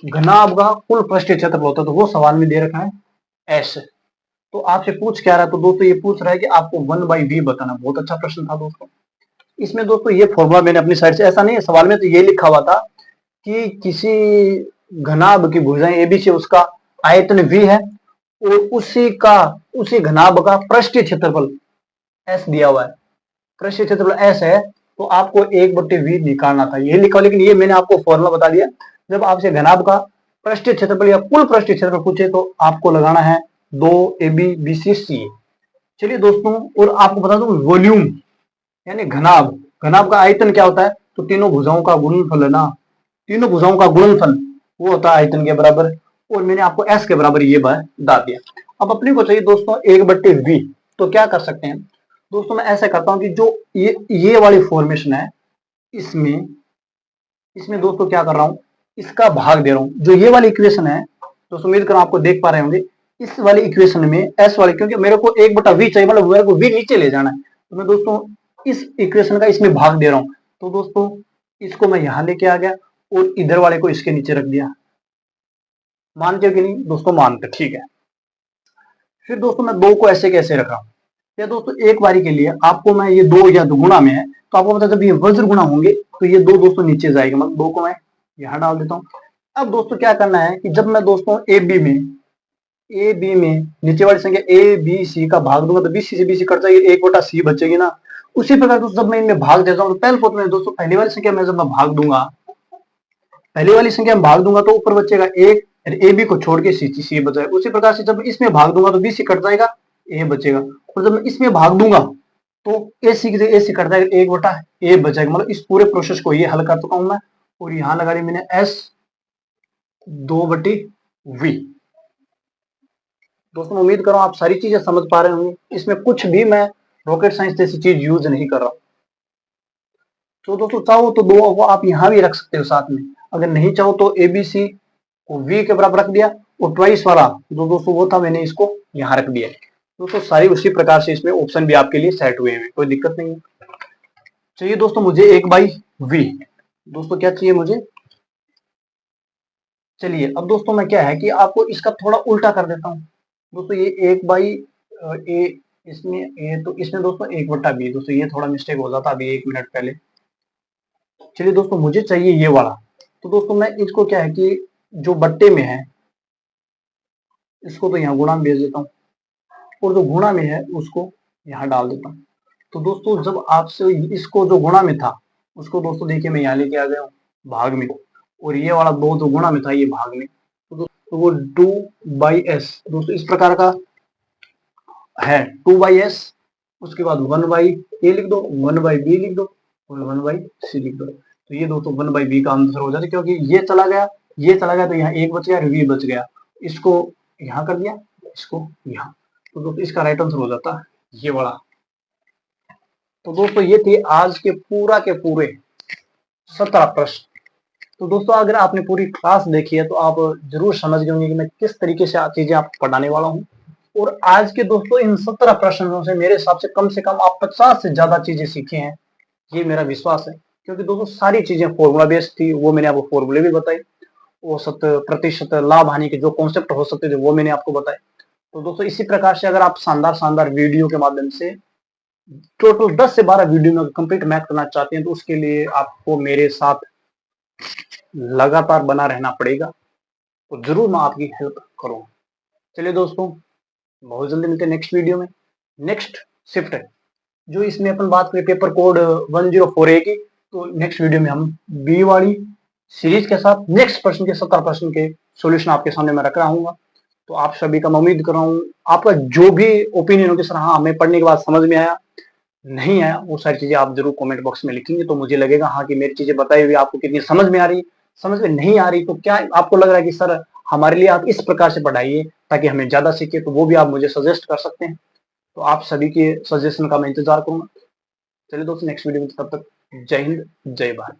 घनाभ का कुल पृष्ठीय क्षेत्रफल होता है। तो वो सवाल में दे रखा है ऐसे। तो आपसे पूछ क्या रहा है, तो दोस्तों ये पूछ रहा है कि आपको 1/v बताना। बहुत अच्छा प्रश्न था दोस्तों। इसमें दोस्तों ये फॉर्मूला मैंने अपनी साइड से, ऐसा नहीं है सवाल में तो ये लिखा हुआ था कि किसी घनाभ की भुजाएं एबीसी, उसका आयतन v है और उसी घनाभ का पृष्ठीय क्षेत्रफल s दिया हुआ है। पृष्ठीय क्षेत्रफल s है तो आपको 1/v निकालना था, यही लिखा। लेकिन ये मैंने आपको फॉर्मूला बता दिया। जब आपसे घनाभ का पृष्ठीय क्षेत्रफल या कुल पृष्ठीय क्षेत्रफल पूछे तो आपको लगाना है 2ab bc c। चलिए दोस्तों, और आपको बता दूं वॉल्यूम यानी घनाभ, घनाभ का आयतन क्या होता है, तो तीनों भुजाओं का गुणनफल है ना, तीनों भुजाओं का गुणनफल वो होता है आयतन के बराबर। और मैंने आपको s के बराबर ये बता दिया। अब अपने को चाहिए दोस्तों 1/v। तो क्या कर सकते हैं दोस्तों, मैं ऐसा करता हूं कि जो ये वाली फॉर्मेशन है, इसमें इसमें दोस्तों क्या कर रहा हूं, इसका भाग दे रहा हूं। जो ये वाली इक्वेशन है दोस्तों, उम्मीद करूं आपको देख पा रहे होंगे, इस वाली इक्वेशन में s वाली, क्योंकि मेरे को 1/v चाहिए, मतलब मेरे को v नीचे ले जाना है, तो मैं दोस्तों इस इक्वेशन का इसमें भाग दे रहा हूं। तो दोस्तों इसको मैं यहां लेके आ गया और इधर वाले को इसके नीचे रख दिया। मानते हो कि नहीं दोस्तों, मानते, ठीक है। फिर दोस्तों मैं 2 को ऐसे कैसे रख रहा हूं, या दोस्तों एक बारी के लिए आपको मैं ये 2 या गुणा में है तो आपको पता है जब ये वज्र गुणा होंगे तो ये 2 दोस्तों नीचे जाएगा, मतलब 2 को मैं यहां डाल देता हूं। अब दोस्तों क्या करना है कि जब मैं दोस्तों ए बी में नीचे वाली संख्या ए बी सी का भाग दूंगा तो बी सी से बी सी कट जाएगी, 1/c बचेगी ना। उसी प्रकार दोस्तों जब मैं इनमें भाग देता हूं तो पहले फोटो में दोस्तों पहली वाली संख्या में जब मैं भाग दूंगा, पहली वाली संख्या में भाग दूंगा तो ऊपर बचेगा 1, ए बी को छोड़ के सी बचेगा। उसी प्रकार से जब इसमें भाग दूंगा तो बी सी कट जाएगा, ए बचेगा। और जब मैं इसमें भाग दूंगा तो ए सी कट जाएगा, 1/a बचेगा। मतलब इस पूरे प्रोसेस को ये हल कर चुका हूं मैं। और यहां लगा दी मैंने s 2/v। दोस्तों उम्मीद करो आप सारी चीजें समझ पा रहे होंगे, इसमें कुछ भी मैं रॉकेट साइंस जैसी चीज यूज नहीं कर रहा हूं। तो दोस्तों चाहो तो 2 वो आप यहां भी रख सकते हो साथ में, अगर नहीं चाहो तो एबीसी को v के बराबर रख दिया, और ट्वाइस वाला जो दोस्तों वो था मैंने इसको यहां रख दिया। दोस्तों सारी उसी प्रकार से इसमें ऑप्शन भी आपके लिए सेट हुए हैं, कोई दिक्कत नहीं है। चाहिए दोस्तों मुझे 1/v। दोस्तों क्या चाहिए मुझे, चलिए अब दोस्तों मैं क्या है कि आपको इसका थोड़ा उल्टा कर देता हूं। दोस्तों ये 1/a, इसमें a, तो इसमें दोस्तों 1/b। दोस्तों ये थोड़ा मिस्टेक हो जाता अभी 1 मिनट पहले। चलिए दोस्तों मुझे चाहिए ये वाला। तो दोस्तों मैं इसको क्या है कि जो बट्टे में है इसको तो यहाँ गुणा में भेज देता हूँ, और जो गुणा में है उसको यहाँ डाल देता हूँ। तो दोस्तों जब आपसे इसको जो गुणा में था उसको दोस्तों देखिए मैं यहाँ लेके आ गया हूँ भाग में, और ये वाला 2 जो गुणा में था ये भाग में। तो दोस्तों वो 2/s दोस्तों इस प्रकार का है, 2/s। उसके बाद 1/a लिख दो, 1/b लिख दो और 1/c लिख दो। तो ये दोस्तों 1/b का आंसर हो जाता है, क्योंकि ये चला गया तो यहाँ 1 बच गया और v बच गया। इसको यहाँ कर दिया, इसको यहाँ, तो दोस्तों इसका राइट आंसर हो जाता है ये वाला। तो दोस्तों ये थे आज के पूरे 17 प्रश्न। तो दोस्तों अगर आपने पूरी क्लास देखी है तो आप जरूर समझ गए होंगे कि मैं किस तरीके से चीजें आपको पढ़ाने वाला हूँ। और आज के दोस्तों इन 17 प्रश्नों से मेरे हिसाब से कम आप 50 से ज्यादा चीजें सीखे हैं, ये मेरा विश्वास है। क्योंकि दोस्तों सारी चीजें फॉर्मूला बेस्ड थी, वो मैंने आपको फॉर्मूले भी बताई, औसत प्रतिशत लाभ हानि के जो कॉन्सेप्ट हो सकते थे वो मैंने आपको बताए। तो दोस्तों इसी प्रकार से अगर आप शानदार वीडियो के माध्यम से टोटल 10 से 12 वीडियो में कंप्लीट मैथ करना चाहते हैं तो उसके लिए आपको मेरे साथ लगातार बना रहना पड़ेगा, तो जरूर मैं आपकी हेल्प करूंगा। चलिए दोस्तों बहुत जल्दी मिलते हैं नेक्स्ट वीडियो में। नेक्स्ट शिफ्ट है जो इसमें अपन बात करें पेपर कोड 104A की, तो नेक्स्ट वीडियो में हम बी वाली सीरीज के साथ नेक्स्ट प्रश्न के 17 प्रश्न के सॉल्यूशन आपके सामने मैं रख रहा हूँ। तो आप सभी का मैं उम्मीद कर रहा हूँ आपका जो भी ओपिनियन हो कि सर हाँ हमें पढ़ने के बाद समझ में आया, नहीं आया, वो सारी चीजें आप जरूर कमेंट बॉक्स में लिखेंगे तो मुझे लगेगा हाँ कि मेरी चीजें बताई हुई आपको कितनी समझ में आ रही है। समझ में नहीं आ रही तो क्या आपको लग रहा है कि सर हमारे लिए आप इस प्रकार से पढ़ाइए ताकि हमें ज्यादा सीखे, तो वो भी आप मुझे सजेस्ट कर सकते हैं। तो आप सभी के सजेशन का मैं इंतजार करूंगा। चलिए दोस्तों नेक्स्ट वीडियो में, तब तक जय हिंद जय भारत।